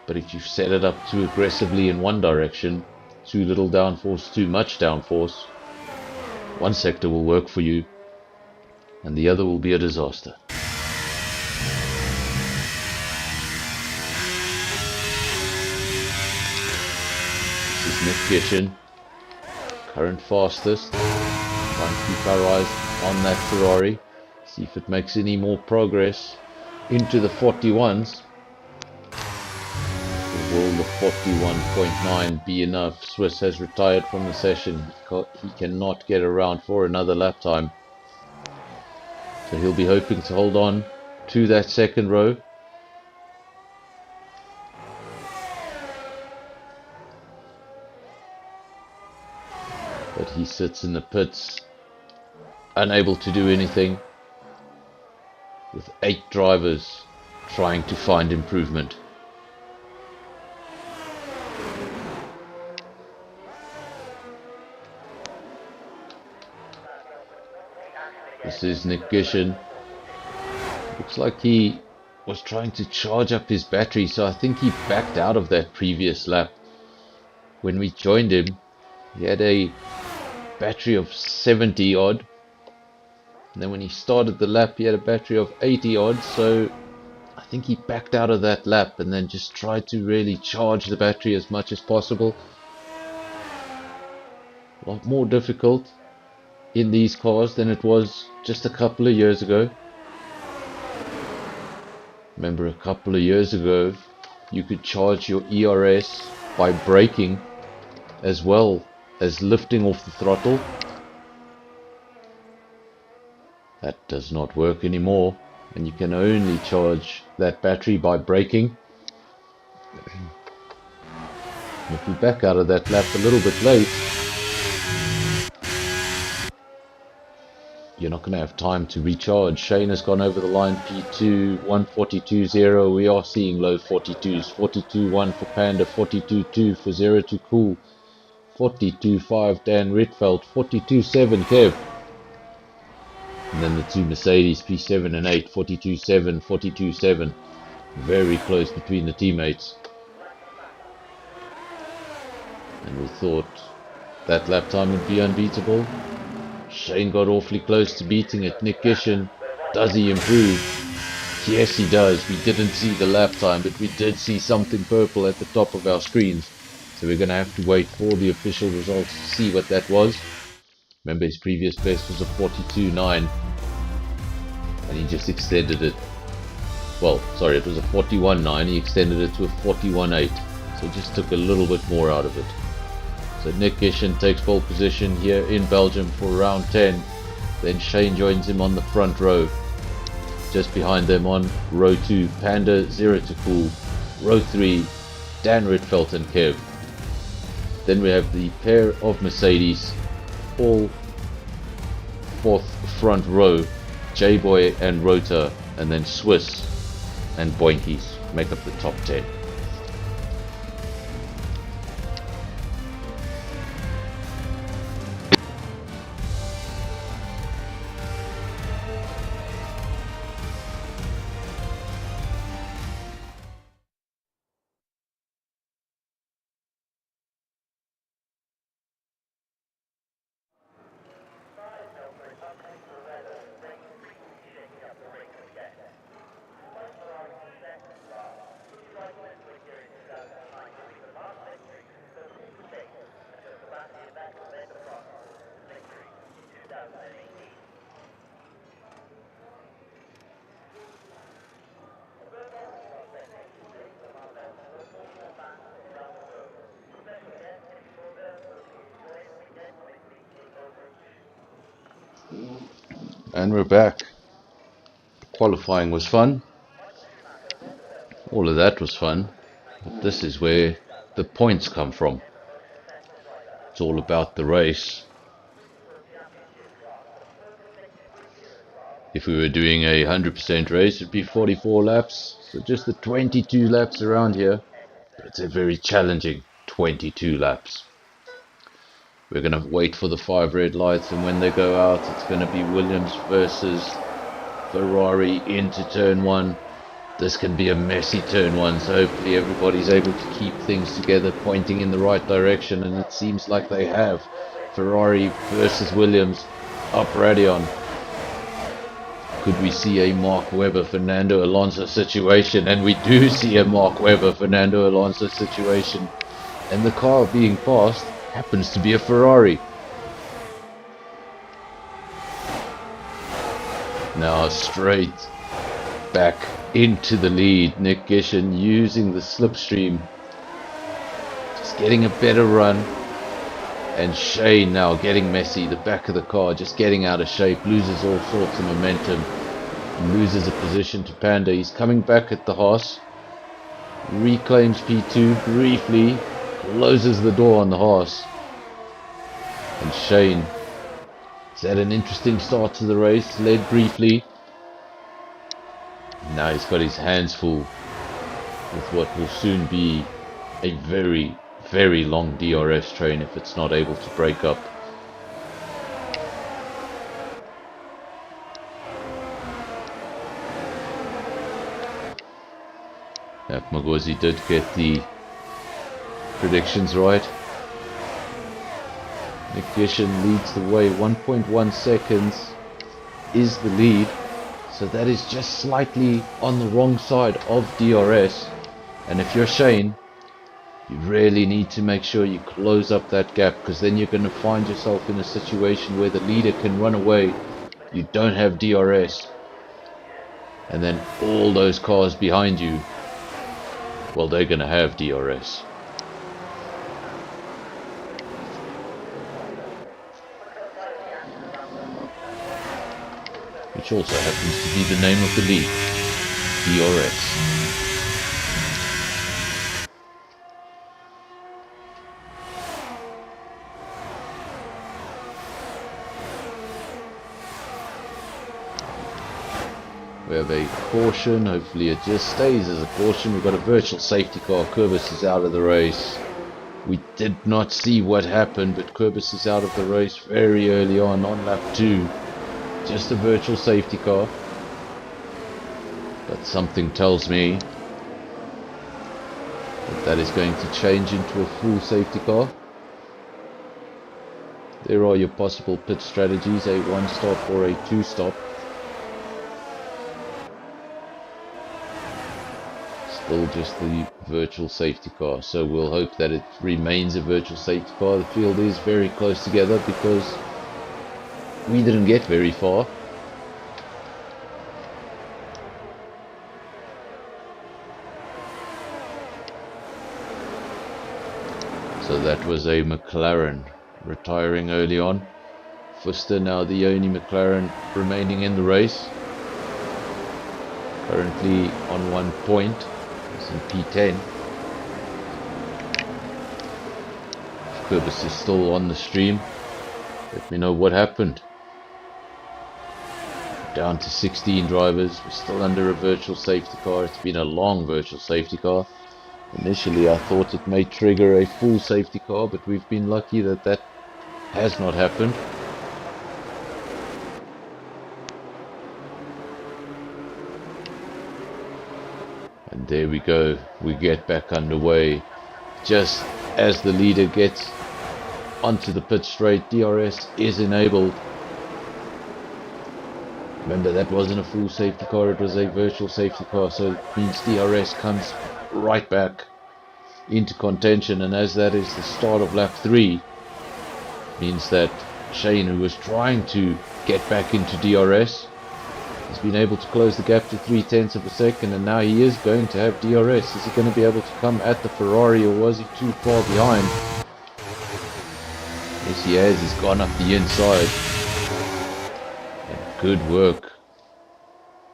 But if you set it up too aggressively in one direction, too little downforce, too much downforce, one sector will work for you and the other will be a disaster. This is Nick Gishin, current fastest. Try and keep our eyes on that Ferrari, see if it makes any more progress into the 41s. Will the 41.9 be enough? Swiss has retired from the session. He cannot get around for another lap time. So he'll be hoping to hold on to that second row. But he sits in the pits, unable to do anything, with 8 drivers trying to find improvement. This is Nick Gishin. Looks like he was trying to charge up his battery, so I think he backed out of that previous lap. When we joined him, he had a battery of 70 odd, and then when he started the lap he had a battery of 80 odd, so I think he backed out of that lap and then just tried to really charge the battery as much as possible. A lot more difficult in these cars than it was just a couple of years ago. Remember, a couple of years ago you could charge your ERS by braking as well as lifting off the throttle. That does not work anymore, and you can only charge that battery by braking. If we back out of that lap a little bit late, you're not going to have time to recharge. Shane has gone over the line, P2, 142.0. We are seeing low 42s. 42.1 for Panda, 42.2 for Zero to Cool, 42.5 Dan Ritfeld, 42.7 Kev. And then the two Mercedes, P7 and 8, 42.7, 42.7. Very close between the teammates. And we thought that lap time would be unbeatable. Shane got awfully close to beating it. Nick Gishin, does he improve? Yes, he does. We didn't see the lap time, but we did see something purple at the top of our screens. So we're going to have to wait for the official results to see what that was. Remember, his previous best was a 42.9. And he just extended it. Well, sorry, it was a 41.9. He extended it to a 41.8. So just took a little bit more out of it. So Nick Gishin takes pole position here in Belgium for round 10. Then Shane joins him on the front row. Just behind them on row 2, Panda, Zero to Cool. Row 3, Dan Ritfeld and Kev. Then we have the pair of Mercedes, all fourth front row, J-Boy and Rota, and then Swiss and Boinkies make up the top 10. And we're back. Qualifying was fun. All of that was fun. But this is where the points come from. It's all about the race. If we were doing a 100% race, it'd be 44 laps. So just the 22 laps around here. But it's a very challenging 22 laps. We're going to wait for the 5 red lights, and when they go out, it's going to be Williams versus Ferrari into turn 1. This can be a messy turn 1, so hopefully everybody's able to keep things together, pointing in the right direction, and it seems like they have. Ferrari versus Williams, up Radion. Could we see a Mark Webber Fernando Alonso situation? And we do see a Mark Webber Fernando Alonso situation, and the car being passed happens to be a Ferrari. Now straight back into the lead. Nick Gishin using the slipstream, just getting a better run. And Shane now getting messy. The back of the car just getting out of shape, loses all sorts of momentum, loses a position to Panda. He's coming back at the Haas, reclaims P2 briefly, closes the door on the Haas. And Shane has had an interesting start to the race, led briefly. Now he's got his hands full with what will soon be a very, very long DRS train if it's not able to break up. Magosi did get the predictions right. Nick Gishin leads the way. 1.1 seconds is the lead. So that is just slightly on the wrong side of DRS. And if you're Shane, you really need to make sure you close up that gap, because then you're going to find yourself in a situation where the leader can run away. You don't have DRS. And then all those cars behind you, well, they're going to have DRS. Which also happens to be the name of the league, DRS. We have a caution. Hopefully it just stays as a caution. We've got a virtual safety car. Kurbis is out of the race. We did not see what happened, but Kurbis is out of the race very early on lap 2. Just a virtual safety car. But something tells me that is going to change into a full safety car. There are your possible pit strategies, a 1-stop or a 2-stop. Still just the virtual safety car, so we'll hope that it remains a virtual safety car. The field is very close together because we didn't get very far. So that was a McLaren retiring early on. Fuster now the only McLaren remaining in the race. Currently on 1 point. It's in P10. Kurbis is still on the stream. Let me know what happened. Down to 16 drivers. We're still under a virtual safety car. It's been a long virtual safety car. Initially I thought it may trigger a full safety car, but we've been lucky that that has not happened. And there we go. We get back underway. Just as the leader gets onto the pit straight, DRS is enabled. Remember, that wasn't a full safety car, it was a virtual safety car, so it means DRS comes right back into contention, and as that is the start of lap 3, means that Shane, who was trying to get back into DRS, has been able to close the gap to 0.3 of a second, and now he is going to have DRS. Is he going to be able to come at the Ferrari, or was he too far behind? Yes, he has. He's gone up the inside. And good work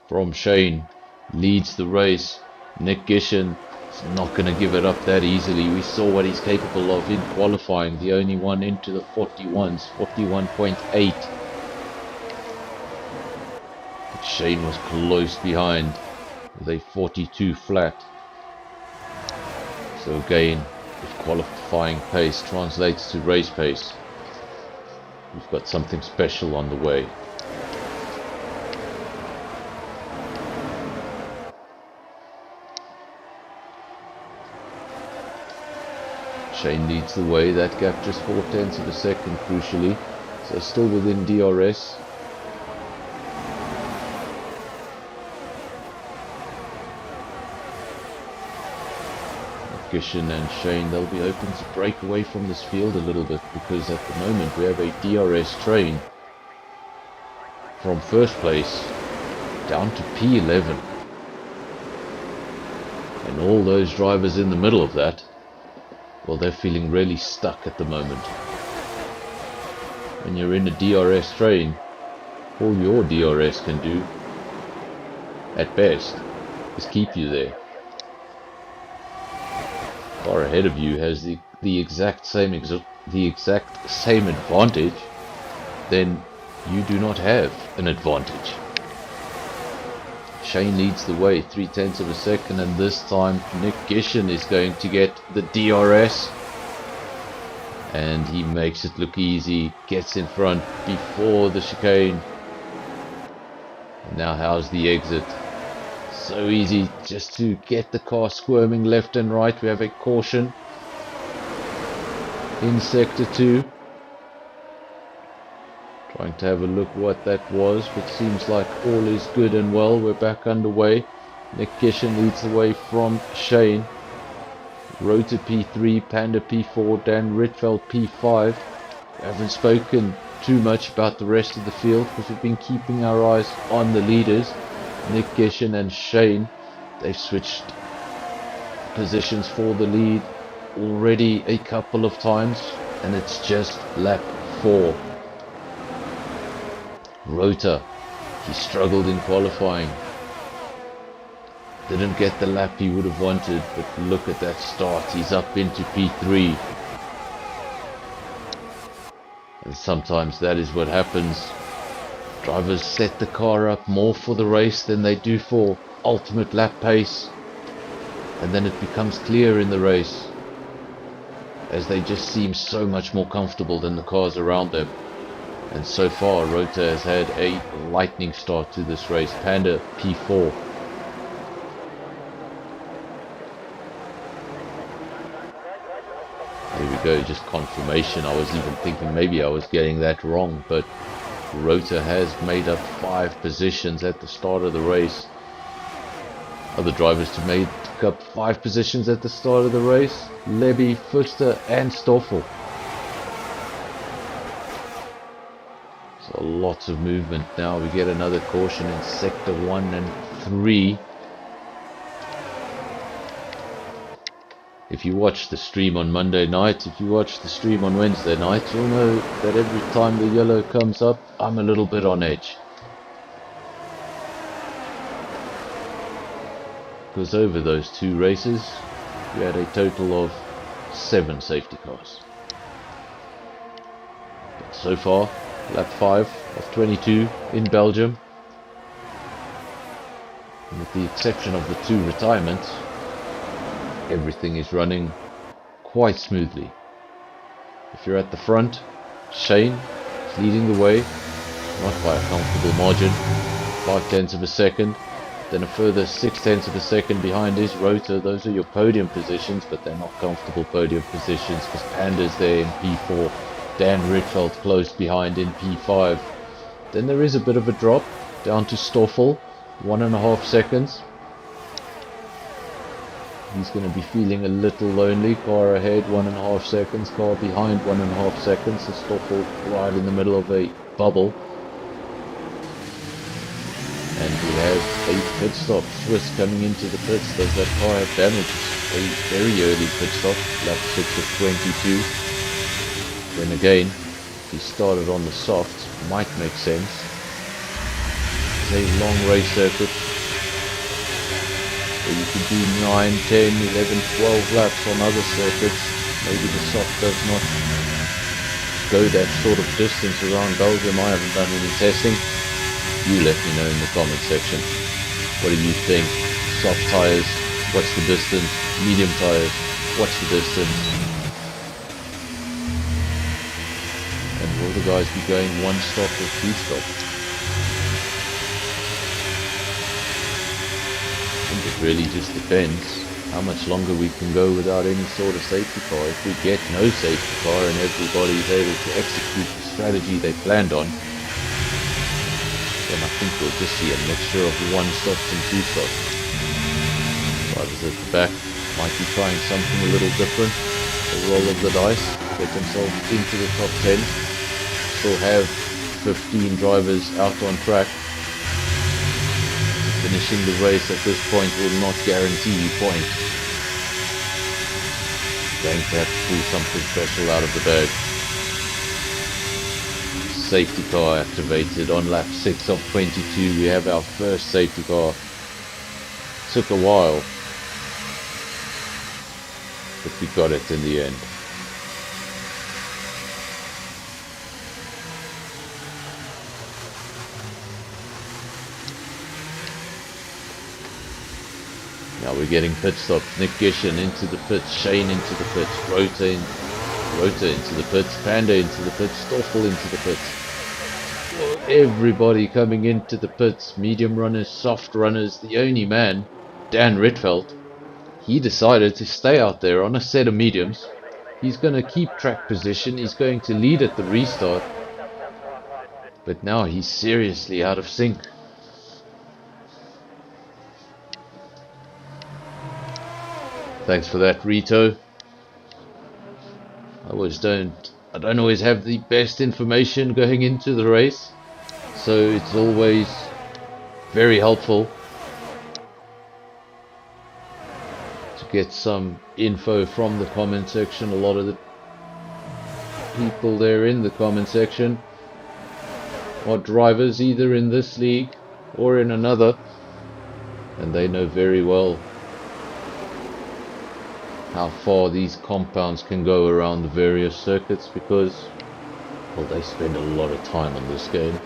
from Shane. Leads the race. Nick Gishin is not going to give it up that easily. We saw what he's capable of in qualifying. The only one into the 41s, 41.8. Shane was close behind with a 42 flat. So again, if qualifying pace translates to race pace, we've got something special on the way. Shane leads the way. That gap just 0.4 of a second crucially, so still within DRS. Gishin and Shane, they'll be open to break away from this field a little bit, because at the moment we have a DRS train from first place down to P11, and all those drivers in the middle of that, well, they're feeling really stuck at the moment. When you're in a DRS train, all your DRS can do at best is keep you there. Far ahead of you has the exact same advantage, then you do not have an advantage. Shane leads the way, 0.3 of a second, and this time Nick Gishin is going to get the DRS, and he makes it look easy, gets in front before the chicane. And now how's the exit? So easy just to get the car squirming left and right. We have a caution in sector 2. Trying to have a look what that was, but seems like all is good and well. We're back underway. Nick Gishin leads the way from Shane. Rota P3, Panda P4, Dan Ritfeld P5. We haven't spoken too much about the rest of the field because we've been keeping our eyes on the leaders. Nick Gishin and Shane, they've switched positions for the lead already a couple of times, and it's just lap 4. Rota, he struggled in qualifying. Didn't get the lap he would have wanted, but look at that start. He's up into P3. And sometimes that is what happens. Drivers set the car up more for the race than they do for ultimate lap pace. And then it becomes clear in the race, as they just seem so much more comfortable than the cars around them. And so far, Rota has had a lightning start to this race. Panda P4. There we go, just confirmation. I was even thinking maybe I was getting that wrong, but Rota has made up 5 positions at the start of the race. Other drivers to make up 5 positions at the start of the race: Levy, Fuster and Stoffel. So lots of movement now. We get another caution in sector 1 and 3. If you watch the stream on Monday night, if you watch the stream on Wednesday night, you'll know that every time the yellow comes up, I'm a little bit on edge. Because over those 2 races, we had a total of 7 safety cars. But so far, lap 5 of 22 in Belgium. And with the exception of the 2 retirements, everything is running quite smoothly. If you're at the front, Shane is leading the way, not by a comfortable margin, 5/10 of a second. Then a further 6/10 of a second behind is Rota. Those are your podium positions, but they're not comfortable podium positions because Panda's there in P4. Dan Ritfeld close behind in P5. Then there is a bit of a drop down to Stoffel, 1.5 seconds. He's going to be feeling a little lonely. Car ahead, 1.5 seconds. Car behind, 1.5 seconds. So Stoffel right in the middle of a bubble. And we have a pit stop. Swiss coming into the pits. Does that car have damage? A very early pit stop. Lap 6 of 22. Then again, if he started on the soft, might make sense. It's a long race circuit. So you could do 9, 10, 11, 12 laps on other circuits. Maybe the soft does not go that sort of distance around Belgium. I haven't done any testing. You let me know in the comment section. What do you think? Soft tires, what's the distance? Medium tires, what's the distance? And will the guys be going 1 stop or 2 stop? It really just depends how much longer we can go without any sort of safety car. If we get no safety car and everybody's able to execute the strategy they planned on, then I think we'll just see a mixture of 1 stops and 2 stops. Drivers at the back might be trying something a little different. A roll of the dice, get themselves into the top 10. Still have 15 drivers out on track. Finishing the race at this point will not guarantee you points. Going to have to pull something special out of the bag. Safety car activated on lap 6 of 22. We have our first safety car. Took a while, but we got it in the end. Now we're getting pit stops. Nick Gishin into the pits, Shane into the pits, Rota into the pits, Panda into the pits, Stoffel into the pits. Everybody coming into the pits, medium runners, soft runners. The only man, Dan Ritfeld, he decided to stay out there on a set of mediums. He's going to keep track position, he's going to lead at the restart, but now he's seriously out of sync. Thanks for that, Rito. I don't always have the best information going into the race, so it's always very helpful to get some info from the comment section. A lot of the people there in the comment section are drivers either in this league or in another, and they know very well how far these compounds can go around the various circuits, because, well, they spend a lot of time on this game.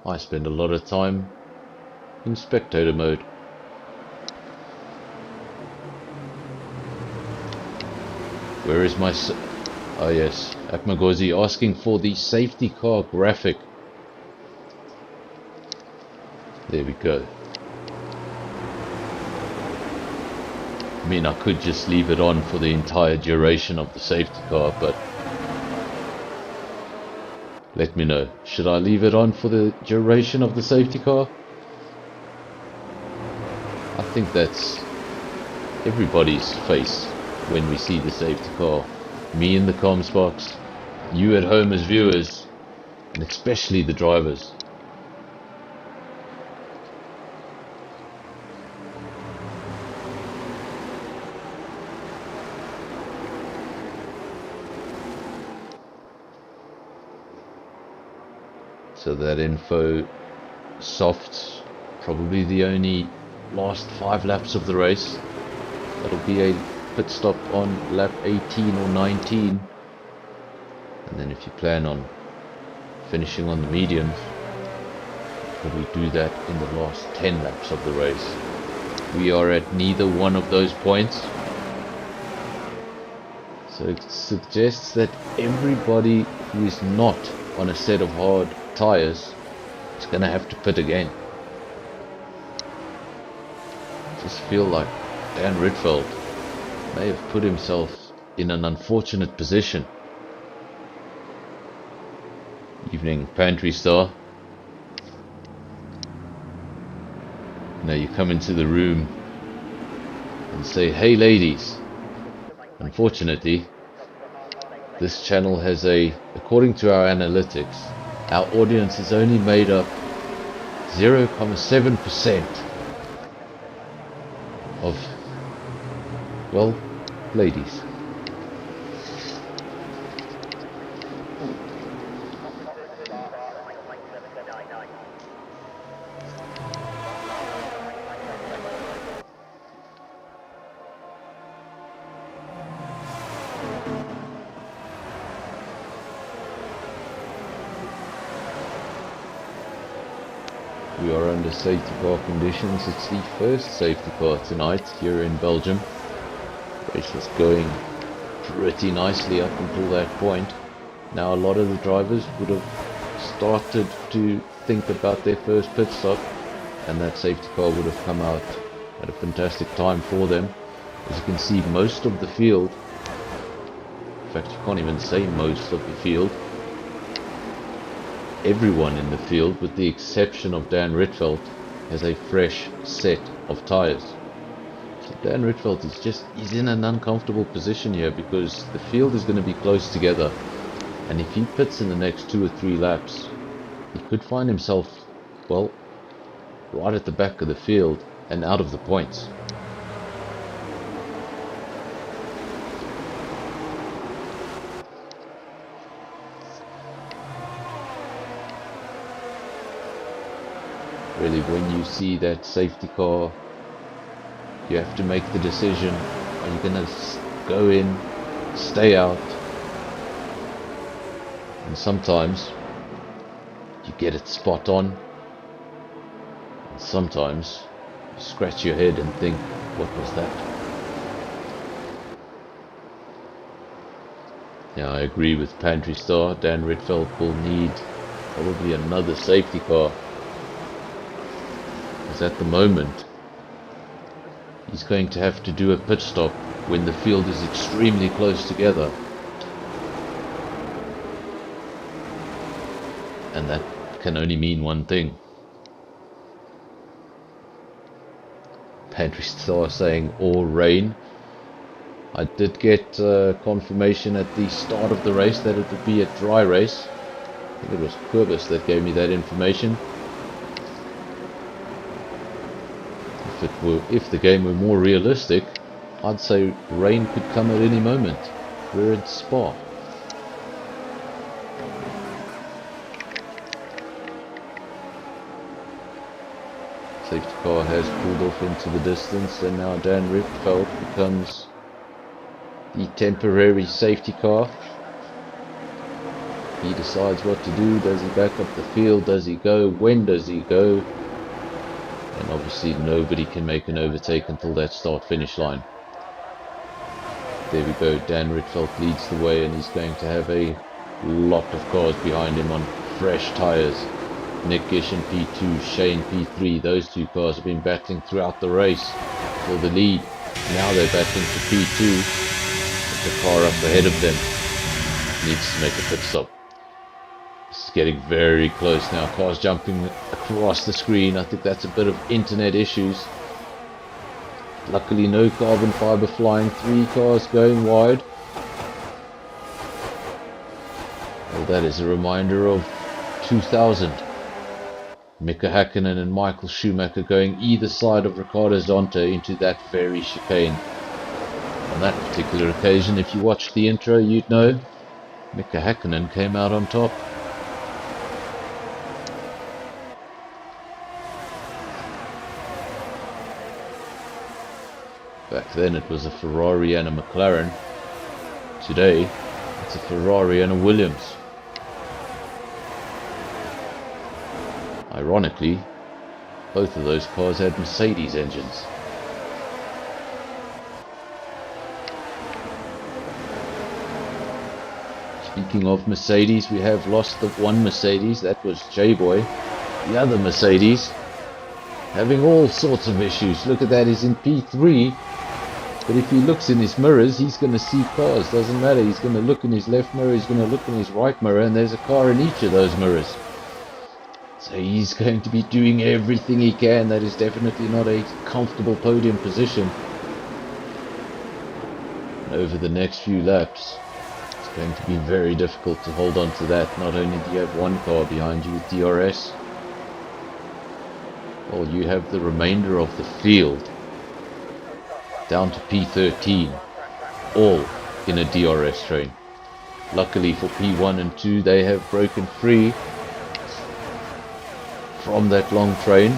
I spend a lot of time in spectator mode. Where is my... Oh yes, Akmagozi asking for the safety car graphic. There we go. I mean, I could just leave it on for the entire duration of the safety car, but let me know. Should I leave it on for the duration of the safety car? I think that's everybody's face when we see the safety car. Me in the comms box, you at home as viewers, and especially the drivers. So that info, soft, probably the only last 5 laps of the race. That'll be a pit stop on lap 18 or 19. And then if you plan on finishing on the mediums, probably do that in the last 10 laps of the race. We are at neither one of those points. So it suggests that everybody who is not on a set of hard tires is going to have to pit again. I just feel like Dan Ritfeld may have put himself in an unfortunate position. Evening, Pantry Star. Now you come into the room and say, hey ladies. Unfortunately, this channel has according to our analytics, our audience is only made up 0.7% of, well, ladies. We are under safety car conditions. It's the first safety car tonight here in Belgium. Race was going pretty nicely up until that point. Now a lot of the drivers would have started to think about their first pit stop, and that safety car would have come out at a fantastic time for them. As you can see, most of the field, in fact you can't even say most of the field, everyone in the field, with the exception of Dan Ritfeld, has a fresh set of tires. So Dan Ritfeld he's in an uncomfortable position here, because the field is going to be close together, and if he pits in the next 2 or 3 laps, he could find himself, well, right at the back of the field and out of the points. Really, when you see that safety car, you have to make the decision: are you going to go in, stay out? And sometimes you get it spot on, and sometimes you scratch your head and think, what was that? Yeah, I agree with Pantry Star. Dan Ritfeld will need Probably another safety car. Because at the moment, he's going to have to do a pit stop when the field is extremely close together. And that can only mean one thing. Pantry Star saying or rain. I did get confirmation at the start of the race that it would be a dry race. I think it was Quibus that gave me that information. If the game were more realistic, I'd say rain could come at any moment. We're in Spa. Safety car has pulled off into the distance, and now Dan Richtfeld becomes the temporary safety car. He decides what to do. Does he back up the field? Does he go? When does he go? And obviously nobody can make an overtake until that start-finish line. There we go. Dan Richtfeld leads the way, and he's going to have a lot of cars behind him on fresh tyres. Nick Gishin P2, Shane P3, those two cars have been battling throughout the race for the lead. Now they're battling for P2, but the car up ahead of them needs to make a pit stop. It's getting very close now, cars jumping across the screen. I think that's a bit of internet issues. Luckily no carbon fibre flying, 3 cars going wide. Well, that is a reminder of 2000. Mika Hakkinen and Michael Schumacher going either side of Ricardo Zonta into that very chicane. On that particular occasion, if you watched the intro, you'd know Mika Hakkinen came out on top. Back then it was a Ferrari and a McLaren. Today it's a Ferrari and a Williams. Ironically, both of those cars had Mercedes engines. Speaking of Mercedes, we have lost the one Mercedes, that was J-Boy. The other Mercedes having all sorts of issues. Look at that, he's in P3, but if he looks in his mirrors, he's going to see cars. Doesn't matter, he's going to look in his left mirror, he's going to look in his right mirror, and there's a car in each of those mirrors. So he's going to be doing everything he can. That is definitely not a comfortable podium position. And over the next few laps, it's going to be very difficult to hold on to that. Not only do you have one car behind you with DRS, well, you have the remainder of the field down to P13, all in a DRS train. Luckily for P1 and 2, they have broken free from that long train.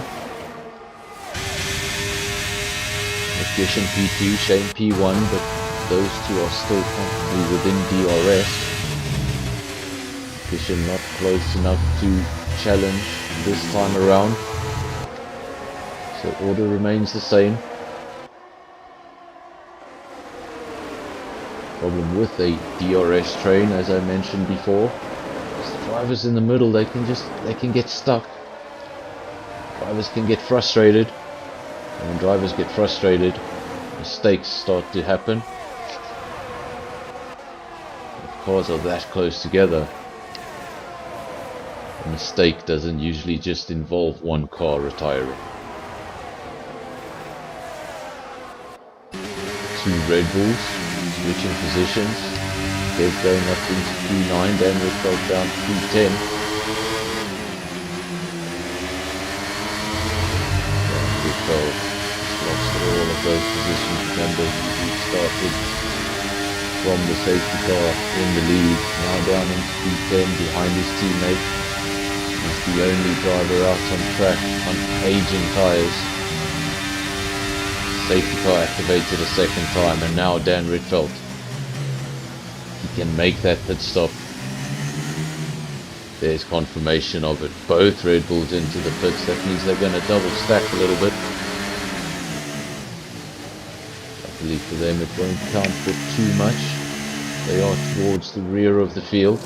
Gishin P2, Shane P1, but those two are still comfortably within DRS. Gishin not close enough to challenge this time around. So order remains the same. Problem with a DRS train, as I mentioned before, is the drivers in the middle, they can get stuck. Drivers can get frustrated, and when drivers get frustrated, mistakes start to happen. If cars are that close together, a mistake doesn't usually just involve one car retiring. 2 Red Bulls switching positions. Kev going up into P9, Dan Richtfeld down to P10. Lost all of those positions. Remember, he started from the safety car in the lead, now down into P10 behind his teammate. He's the only driver out on track on aging tyres. Safety car activated a second time, and now Dan Richtfeld, he can make that pit stop. There's confirmation of it. Both Red Bulls into the pits. That means they're going to double stack a little bit. Luckily for them, it won't count for too much. They are towards the rear of the field.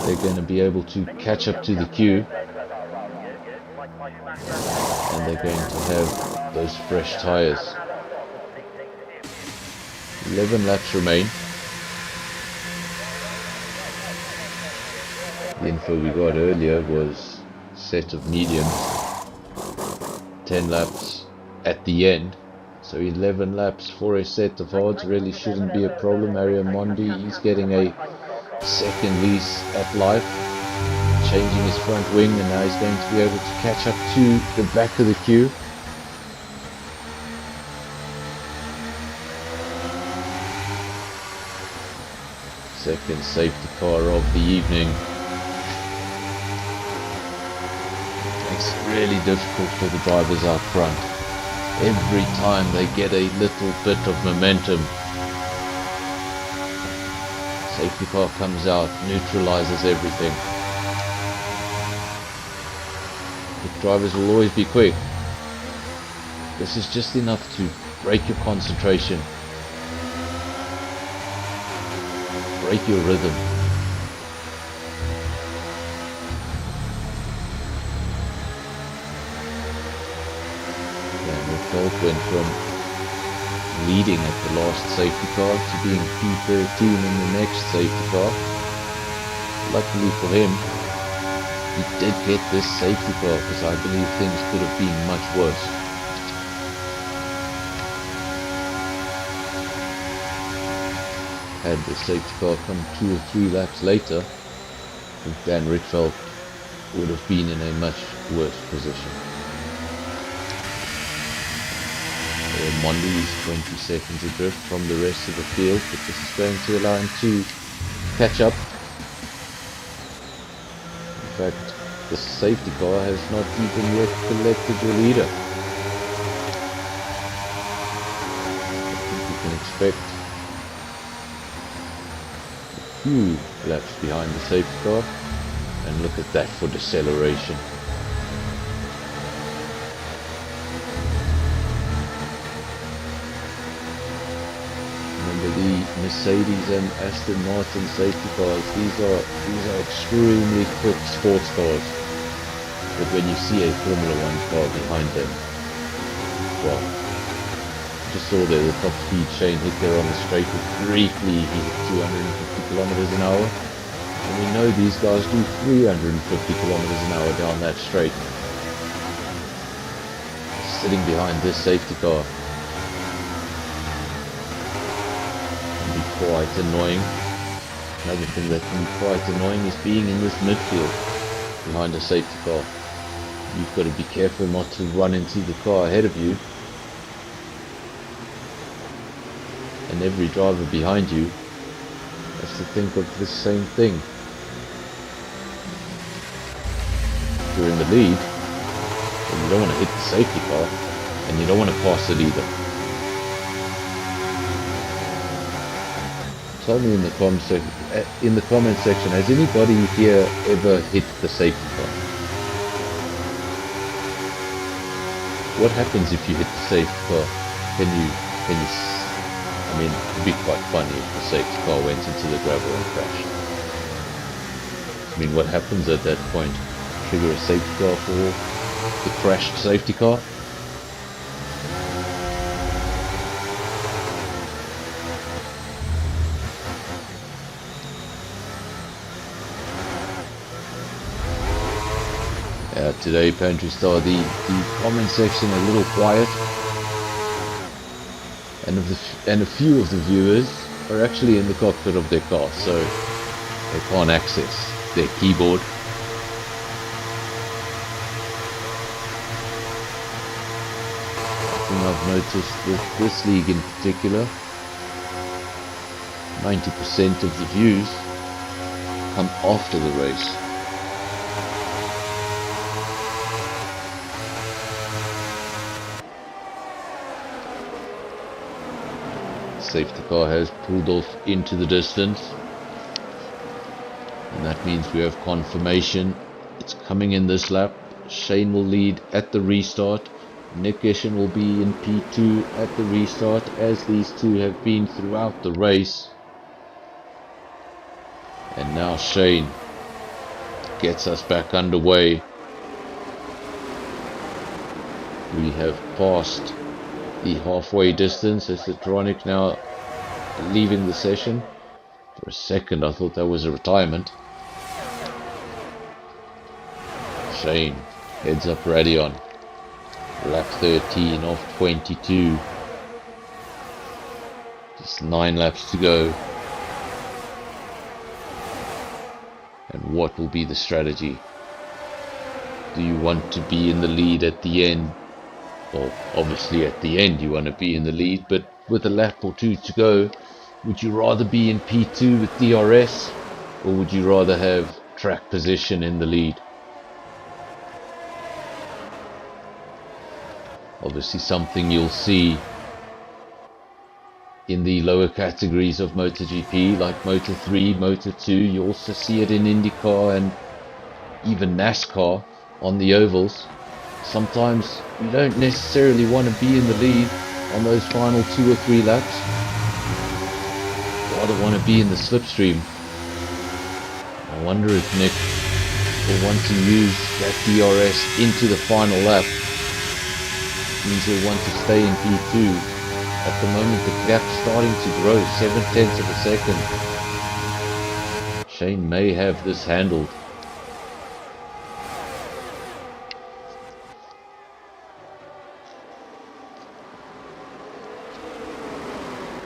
they're going to be able to catch up to the queue, and they're going to have those fresh tires. 11 laps remain. The info we got earlier was set of mediums, 10 laps at the end, so 11 laps for a set of hards really shouldn't be a problem. Mondi, he's getting a second lease at life, changing his front wing, and now he's going to be able to catch up to the back of the queue. Second safety car of the evening. Makes it really difficult for the drivers out front. Every time they get a little bit of momentum, safety car comes out, neutralizes everything. The drivers will always be quick. This is just enough to break your concentration, break your rhythm. Felt went from leading at the last safety car to being P13 in the next safety car. Luckily for him, he did get this safety car, because I believe things could have been much worse. Had the safety car come 2 or 3 laps later, I think Van Rietveld would have been in a much worse position. Mondi is 20 seconds adrift from the rest of the field, but this is going to allow him to catch up. In fact, the safety car has not even yet collected your leader. I think we can expect a few laps behind the safety car, and look at that for deceleration. The Mercedes and Aston Martin safety cars, these are extremely quick sports cars, but when you see a Formula 1 car behind them, well, just saw there the top speed Shane hit there on the straight, briefly he hit 250 kilometers an hour, and we know these guys do 350 kilometers an hour down that straight. Sitting behind this safety car, quite annoying. Another thing that can be quite annoying is being in this midfield behind a safety car. You've got to be careful not to run into the car ahead of you, and every driver behind you has to think of the same thing. If you're in the lead, then you don't want to hit the safety car, and you don't want to pass the leader. Tell me in the comment section, has anybody here ever hit the safety car? What happens if you hit the safety car? I mean, it'd be quite funny if the safety car went into the gravel and crashed. I mean, what happens at that point? Trigger a safety car for the crashed safety car? Today, Pantry Star, the comment section a little quiet, and a few of the viewers are actually in the cockpit of their car, so they can't access their keyboard. Something I've noticed with this league in particular, 90% of the views come after the race. Safety car has pulled off into the distance, and that means we have confirmation it's coming in this lap. Shane will lead at the restart. Nick Gishin will be in P2 at the restart, as these two have been throughout the race. And now Shane gets us back underway. We have passed the halfway distance as the Tronic now leaving the session. For a second I thought that was a retirement. Shane heads up Radion. Lap 13 off 22. Just 9 laps to go. And what will be the strategy? Do you want to be in the lead at the end? Well, obviously at the end you want to be in the lead, but with a lap or two to go, would you rather be in P2 with DRS, or would you rather have track position in the lead? Obviously something you'll see in the lower categories of MotoGP, like Moto 3, Moto 2. You also see it in IndyCar and even NASCAR on the ovals. Sometimes you don't necessarily want to be in the lead on those final 2 or 3 laps. You rather want to be in the slipstream. I wonder if Nick will want to use that DRS into the final lap. It means he'll want to stay in P2. At the moment the gap's starting to grow, 0.7 of a second. Shane may have this handled.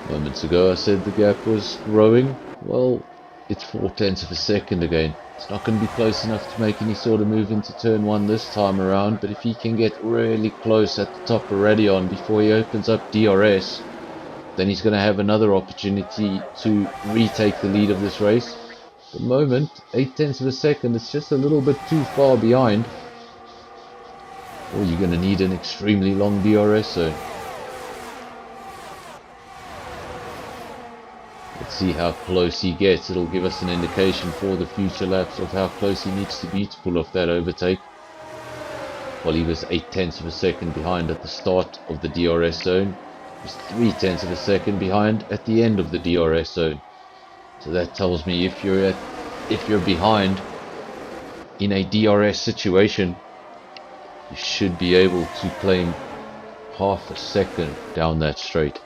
Moments ago I said the gap was growing. Well, it's 0.4 of a second again. It's not going to be close enough to make any sort of move into turn 1 this time around, but if he can get really close at the top of Radion before he opens up DRS, then he's going to have another opportunity to retake the lead of this race. At the moment, 0.8 of a second, it's just a little bit too far behind. Or you're going to need an extremely long DRS zone. Let's see how close he gets. It'll give us an indication for the future laps of how close he needs to be to pull off that overtake. Well, he was 0.8 of a second behind at the start of the DRS zone. He was 0.3 of a second behind at the end of the DRS zone. So that tells me if you're behind in a DRS situation, you should be able to claim half a second down that straight.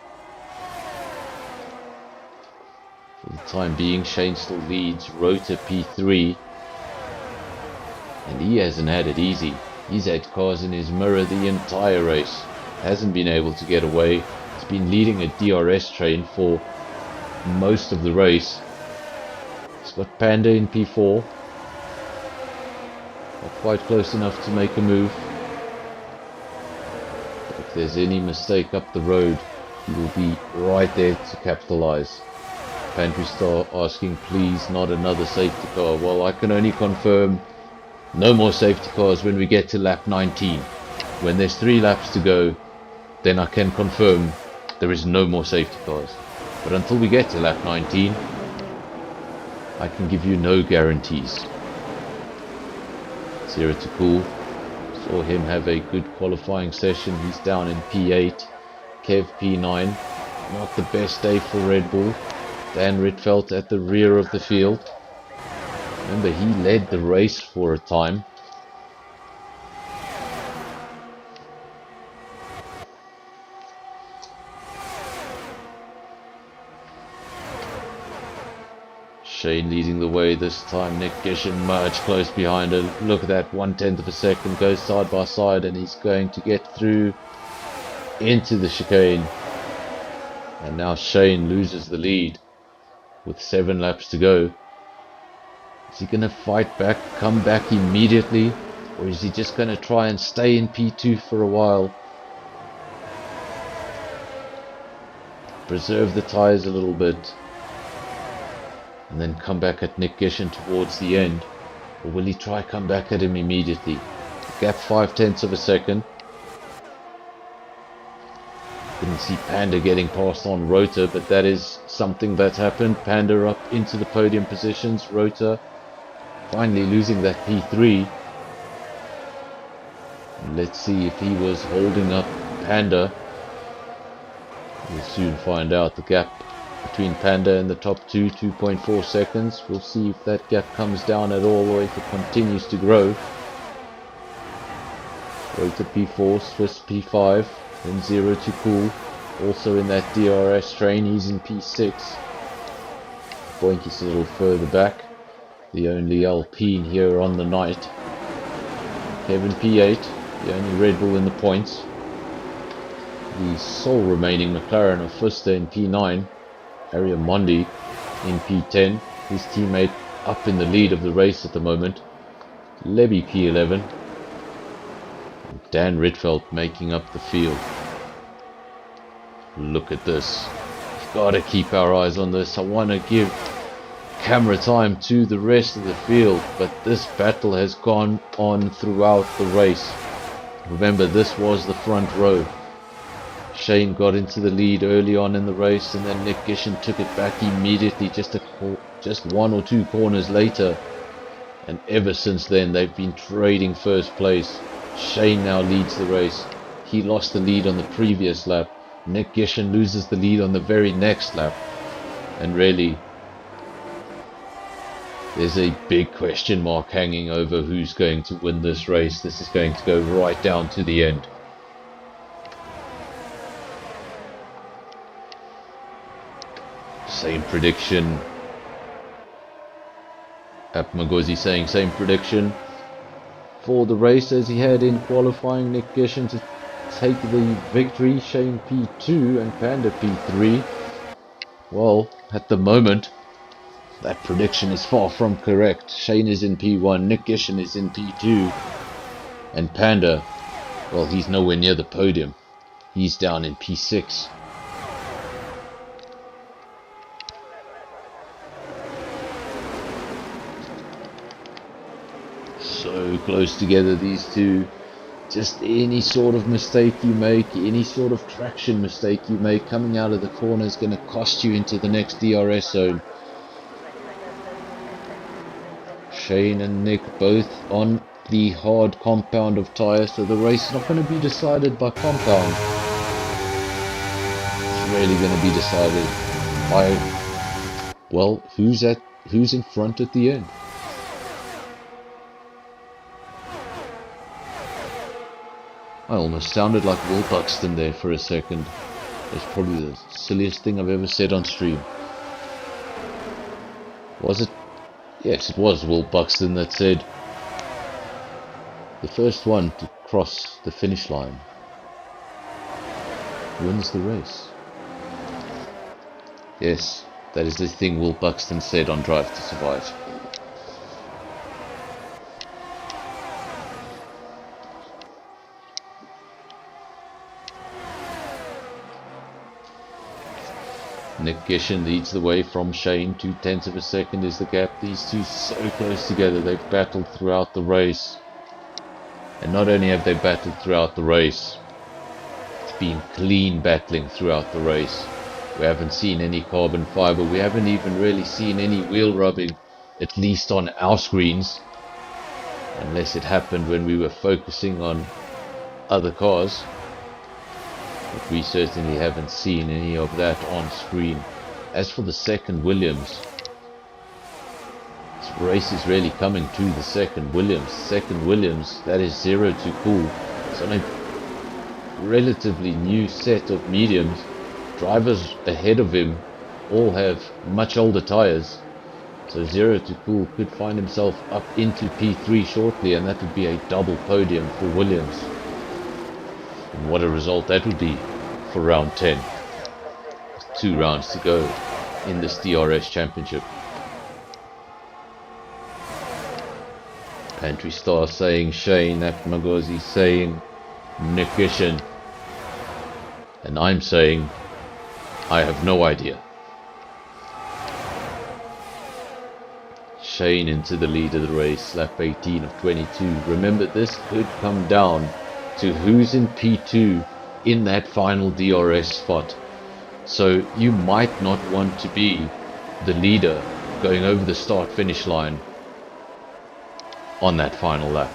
For the time being, Shane still leads Rota P3, and he hasn't had it easy. He's had cars in his mirror the entire race, hasn't been able to get away. He's been leading a DRS train for most of the race. He's got Panda in P4, not quite close enough to make a move. But if there's any mistake up the road, he will be right there to capitalize. Pantry Star asking, please not another safety car. Well, I can only confirm no more safety cars when we get to lap 19. When there's 3 laps to go, then I can confirm there is no more safety cars. But until we get to lap 19, I can give you no guarantees. Zero to Cool, saw him have a good qualifying session. He's down in P8, Kev P9. Not the best day for Red Bull. Dan Ritfeld at the rear of the field. Remember, he led the race for a time. Shane leading the way this time. Nick Gishin much close behind her. Look at that, 1/10 of a second, goes side by side, and he's going to get through into the chicane. And now Shane loses the lead with 7 laps to go. Is he going to fight back, come back immediately, or is he just going to try and stay in P2 for a while? Preserve the tyres a little bit, and then come back at Nick Gishin towards the end? Or will he try come back at him immediately? Gap 0.5 of a second. Didn't see Panda getting past on Rota, but that is something that's happened. Panda up into the podium positions. Rota finally losing that P3. Let's see if he was holding up Panda. We'll soon find out. The gap between Panda and the top two, 2.4 seconds. We'll see if that gap comes down at all or if it continues to grow. Rota P4, Swiss P5, then 0 to Cool. Also in that DRS train, he's in P6. Boinky's a little further back. The only Alpine here on the night. Kevin P8, the only Red Bull in the points. The sole remaining McLaren of Fuster in P9. Ariamondi in P10. His teammate up in the lead of the race at the moment. Levy P11. And Dan Ritfeldt making up the field. Look at this. We've got to keep our eyes on this. I want to give camera time to the rest of the field, but this battle has gone on throughout the race. Remember, this was the front row. Shane got into the lead early on in the race, and then Nick Gishen took it back immediately just one or two corners later, and ever since then they've been trading first place. Shane now leads the race. He lost the lead on the previous lap. Nick Gishen loses the lead on the very next lap, and really there's a big question mark hanging over who's going to win this race. This is going to go right down to the end. Same prediction. Apmagozi saying same prediction for the race as he had in qualifying. Nick Gishen to take the victory. Shane P2 and Panda P3. Well, at the moment, that prediction is far from correct. Shane is in P1, Nick Gishen is in P2, and Panda, well, he's nowhere near the podium. He's down in P6. So close together, these two. Just any sort of mistake you make, any sort of traction mistake you make coming out of the corner is going to cost you into the next DRS zone. Shane and Nick both on the hard compound of tyres, so the race is not going to be decided by compound. It's really going to be decided by, well, who's in front at the end. I almost sounded like Will Buxton there for a second. That's probably the silliest thing I've ever said on stream. Was it? Yes, it was Will Buxton that said, the first one to cross the finish line wins the race. Yes, that is the thing Will Buxton said on Drive to Survive. Nick Gishen leads the way from Shane. 0.2 of a second is the gap. These two so close together. They've battled throughout the race. And not only have they battled throughout the race, it's been clean battling throughout the race. We haven't seen any carbon fiber. We haven't even really seen any wheel rubbing, at least on our screens. Unless it happened when we were focusing on other cars. But we certainly haven't seen any of that on screen. As for the second Williams, this race is really coming to the second Williams. Second Williams, that is 0 to Cool. It's on a relatively new set of mediums. Drivers ahead of him all have much older tyres. So 0 to Cool could find himself up into P3 shortly, and that would be a double podium for Williams. And what a result that would be for round 10. 2 rounds to go in this DRS championship. Pantry Star saying Shane, Apmagozi saying Nick Gishen, and I'm saying I have no idea. Shane into the lead of the race, lap 18 of 22. Remember, this could come down to who's in P2 in that final DRS spot. So you might not want to be the leader going over the start finish line on that final lap.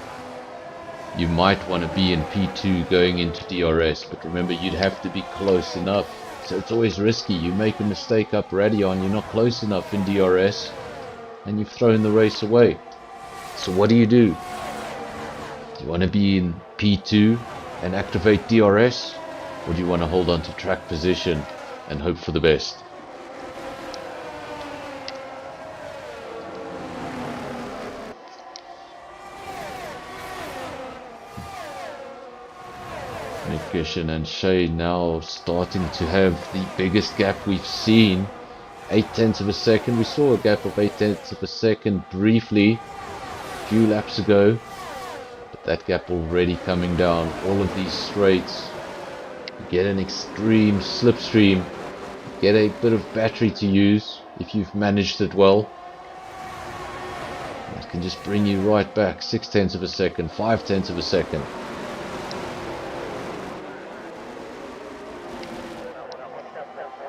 You might want to be in P2 going into DRS, but remember, you'd have to be close enough So it's always risky. You make a mistake up Radion, you're not close enough in DRS, and you've thrown the race away. So what do? Do you want to be in P2 and activate DRS, or do you want to hold on to track position and hope for the best? Gishin and Shane now starting to have the biggest gap we've seen. 0.8 of a second. We saw a gap of 0.8 of a second briefly a few laps ago, but that gap already coming down. All of these straights, you get an extreme slipstream, get a bit of battery to use if you've managed it well. It can just bring you right back. 0.6 of a second, 0.5 of a second.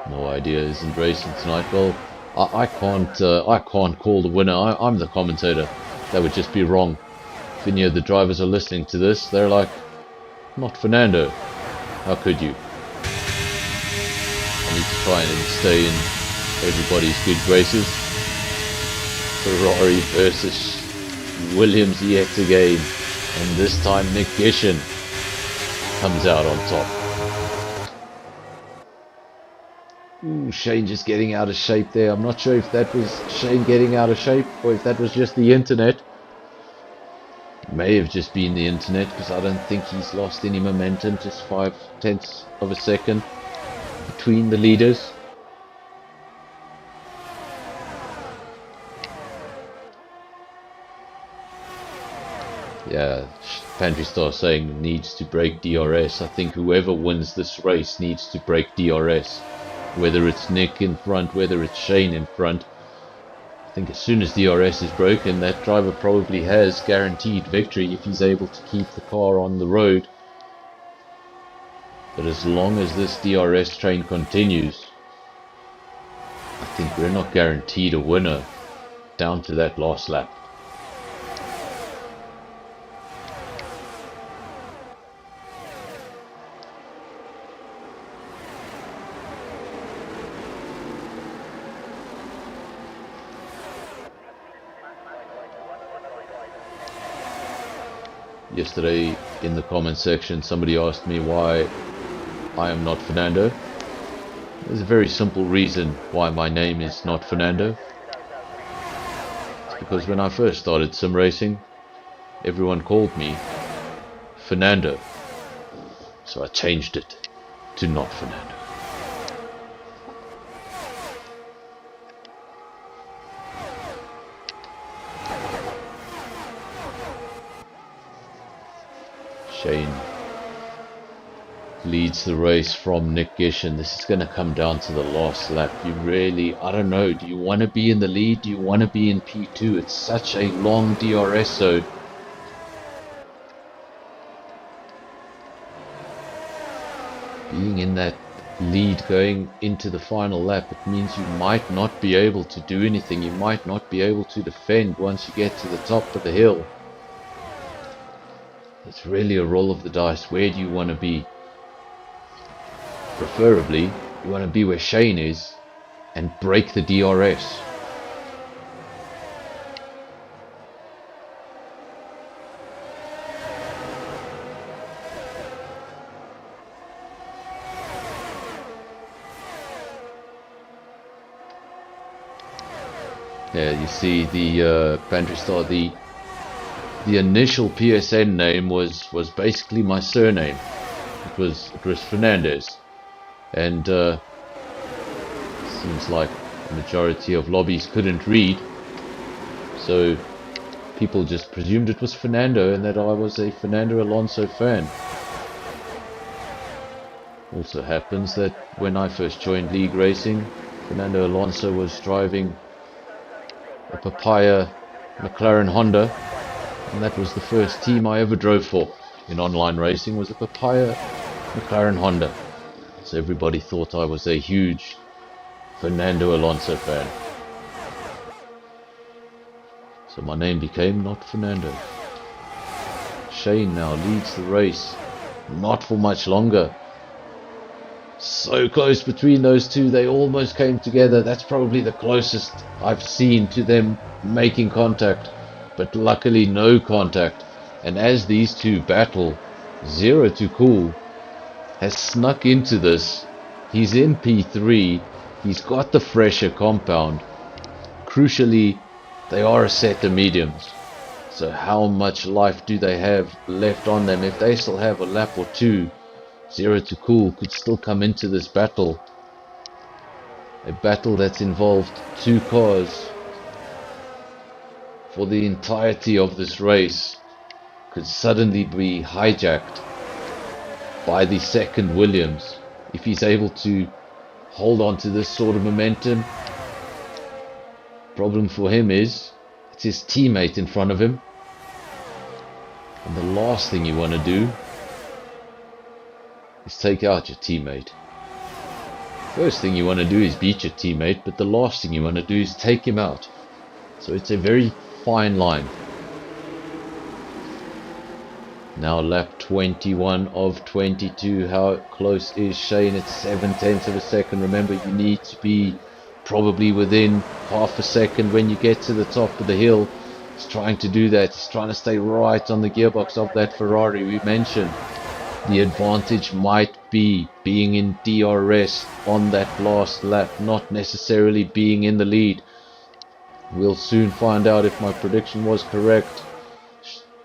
No idea, isn't racing tonight. Well, I can't call the winner. I'm the commentator. That would just be wrong. If any of the drivers are listening to this, they're like, not Fernando. How could you? I need to try and stay in everybody's good graces. Ferrari versus Williams yet again, and this time Nick Gishin comes out on top. Ooh, Shane just getting out of shape there. I'm not sure if that was Shane getting out of shape or if that was just the internet. May have just been the internet, because I don't think he's lost any momentum. Just 0.5 of a second between the leaders. Yeah, Pantry Star saying needs to break DRS. I think whoever wins this race needs to break DRS. Whether it's Nick in front, whether it's Shane in front. I think as soon as DRS is broken, that driver probably has guaranteed victory if he's able to keep the car on the road. But as long as this DRS train continues, I think we're not guaranteed a winner down to that last lap. Yesterday in the comment section somebody asked me why I am not Fernando. There's a very simple reason why my name is not Fernando. It's because when I first started sim racing, everyone called me Fernando. So I changed it to not Fernando. Shane leads the race from Nick Gishin. This is going to come down to the last lap. You really, I don't know, do you want to be in the lead? Do you want to be in P2? It's such a long DRS zone. Being in that lead going into the final lap, it means you might not be able to do anything. You might not be able to defend once you get to the top of the hill. It's really a roll of the dice. Where do you want to be? Preferably, you want to be where Shane is and break the DRS. Yeah, you see the Pantry Star, the initial PSN name was basically my surname. It was Fernandez, and seems like the majority of lobbies couldn't read, so people just presumed it was Fernando and that I was a Fernando Alonso fan. Also happens that when I first joined League Racing, Fernando Alonso was driving a Papaya McLaren Honda, and that was the first team I ever drove for in online racing, was a Papaya McLaren Honda. So everybody thought I was a huge Fernando Alonso fan. So my name became not Fernando. Shane now leads the race, not for much longer. So close between those two, they almost came together. That's probably the closest I've seen to them making contact, but luckily no contact. And as these two battle, Zero to Cool has snuck into this. He's in P3, he's got the fresher compound. Crucially, they are a set of mediums. So how much life do they have left on them? If they still have a lap or two, Zero to Cool could still come into this battle. A battle that's involved two cars for the entirety of this race could suddenly be hijacked by the second Williams. If he's able to hold on to this sort of momentum, problem for him is it's his teammate in front of him. And the last thing you want to do is take out your teammate. First thing you want to do is beat your teammate, but the last thing you want to do is take him out. So it's a very fine line. Now lap 21 of 22. How close is Shane? It's 7/10 of a second. Remember, you need to be probably within half a second when you get to the top of the hill. He's trying to do that. He's trying to stay right on the gearbox of that Ferrari. We mentioned the advantage might be being in DRS on that last lap, not necessarily being in the lead. We'll soon find out if my prediction was correct.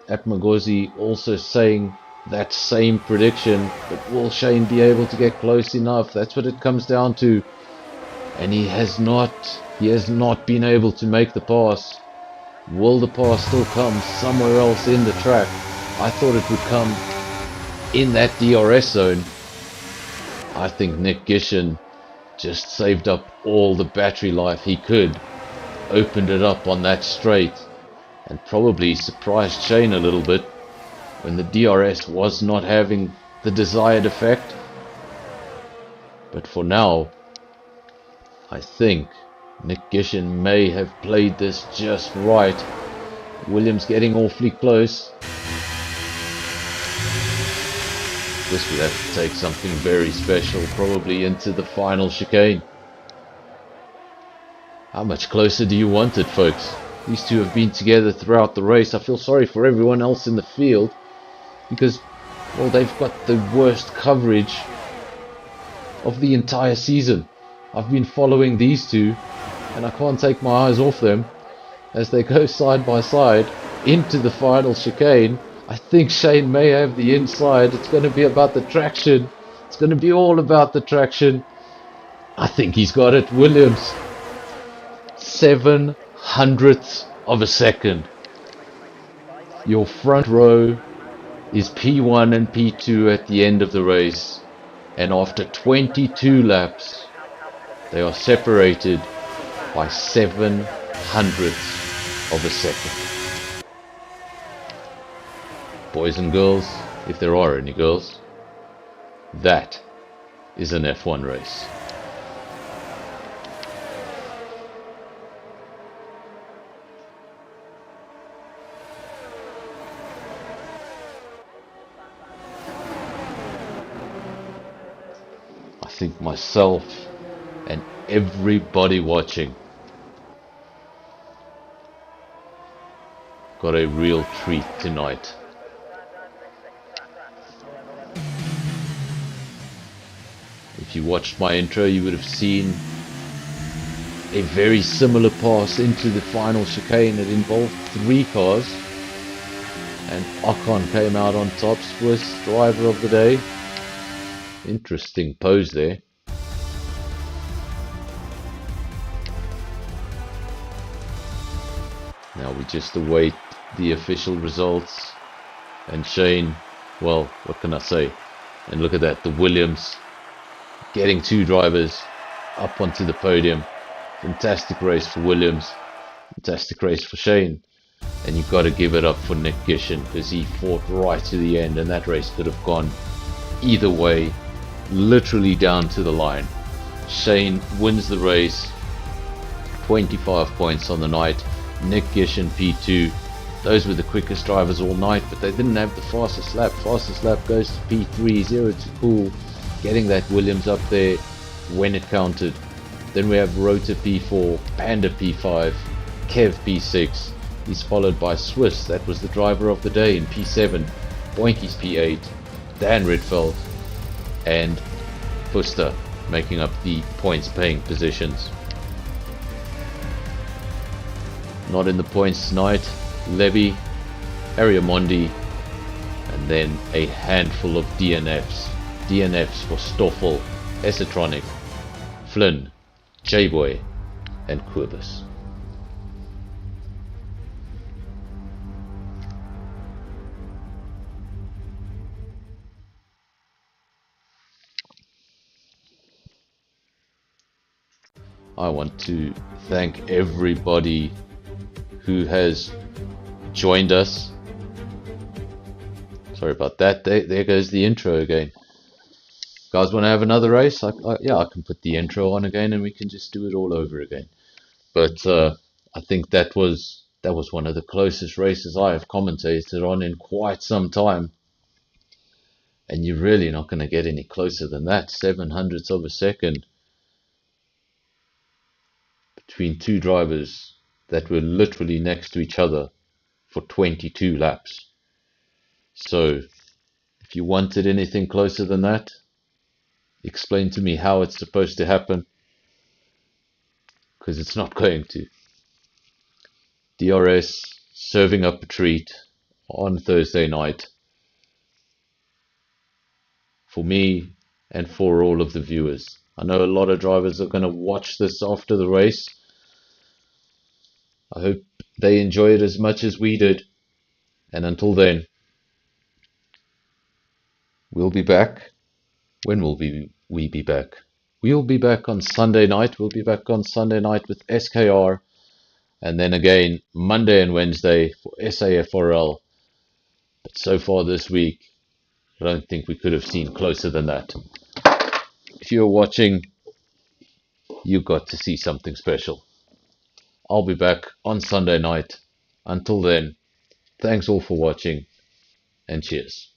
Atmagozi also saying that same prediction, but will Shane be able to get close enough? That's what it comes down to. And he has not been able to make the pass. Will the pass still come somewhere else in the track? I thought it would come in that DRS zone. I think Nick Gishin just saved up all the battery life he could, opened it up on that straight, and probably surprised Shane a little bit when the DRS was not having the desired effect. But for now, I think Nick Gishin may have played this just right. Williams getting awfully close. This would have to take something very special, probably into the final chicane. How much closer do you want it, folks? These two have been together throughout the race. I feel sorry for everyone else in the field because, well, they've got the worst coverage of the entire season. I've been following these two and I can't take my eyes off them as they go side by side into the final chicane. I think Shane may have the inside. It's going to be about the traction. It's going to be all about the traction. I think he's got it. Williams, 7/100th of a second. Your front row is P1 and P2 at the end of the race. And after 22 laps, they are separated by 7/100ths of a second. Boys and girls, if there are any girls, that is an F1 race. I think myself and everybody watching got a real treat tonight. If you watched my intro, you would have seen a very similar pass into the final chicane. It involved 3 cars, and Ocon came out on top, Swiss driver of the day. Interesting pose there. Now we just await the official results, and Shane, well, what can I say? And look at that, the Williams getting 2 drivers up onto the podium. Fantastic race for Williams, fantastic race for Shane, and you've got to give it up for Nick Gishin because he fought right to the end, and that race could have gone either way, literally down to the line. Shane wins the race, 25 points on the night. Nick Gishin P2. Those were the quickest drivers all night, but they didn't have the fastest lap. Fastest lap goes to P3, 0 to Cool. getting that Williams up there when it counted. Then we have Rota P4, Panda P5, Kev P6. He's followed by Swiss, that was the driver of the day, in P7, Boinkies P8, Dan Redfeld, and Fuster making up the points paying positions. Not in the points tonight, Levy, Ariamondi, and then a handful of DNFs. DNFs for Stoffel, Esotronic, Flynn, J-Boy, and Quibus. I want to thank everybody who has joined us. Sorry about that. There goes the intro again. Guys, want to have another race? Yeah, I can put the intro on again, and we can just do it all over again. But I think that was one of the closest races I have commentated on in quite some time. And you're really not going to get any closer than that. 700ths of a second between two drivers that were literally next to each other for 22 laps. So if you wanted anything closer than that, explain to me how it's supposed to happen, because it's not going to. DRS serving up a treat on Thursday night for me and for all of the viewers. I know a lot of drivers are going to watch this after the race. I hope they enjoy it as much as we did. And until then, we'll be back. When will we be back? We'll be back on Sunday night. We'll be back on Sunday night with SKR. And then again, Monday and Wednesday for SAFRL. But so far this week, I don't think we could have seen closer than that. If you're watching, you got to see something special. I'll be back on Sunday night. Until then, thanks all for watching, and cheers.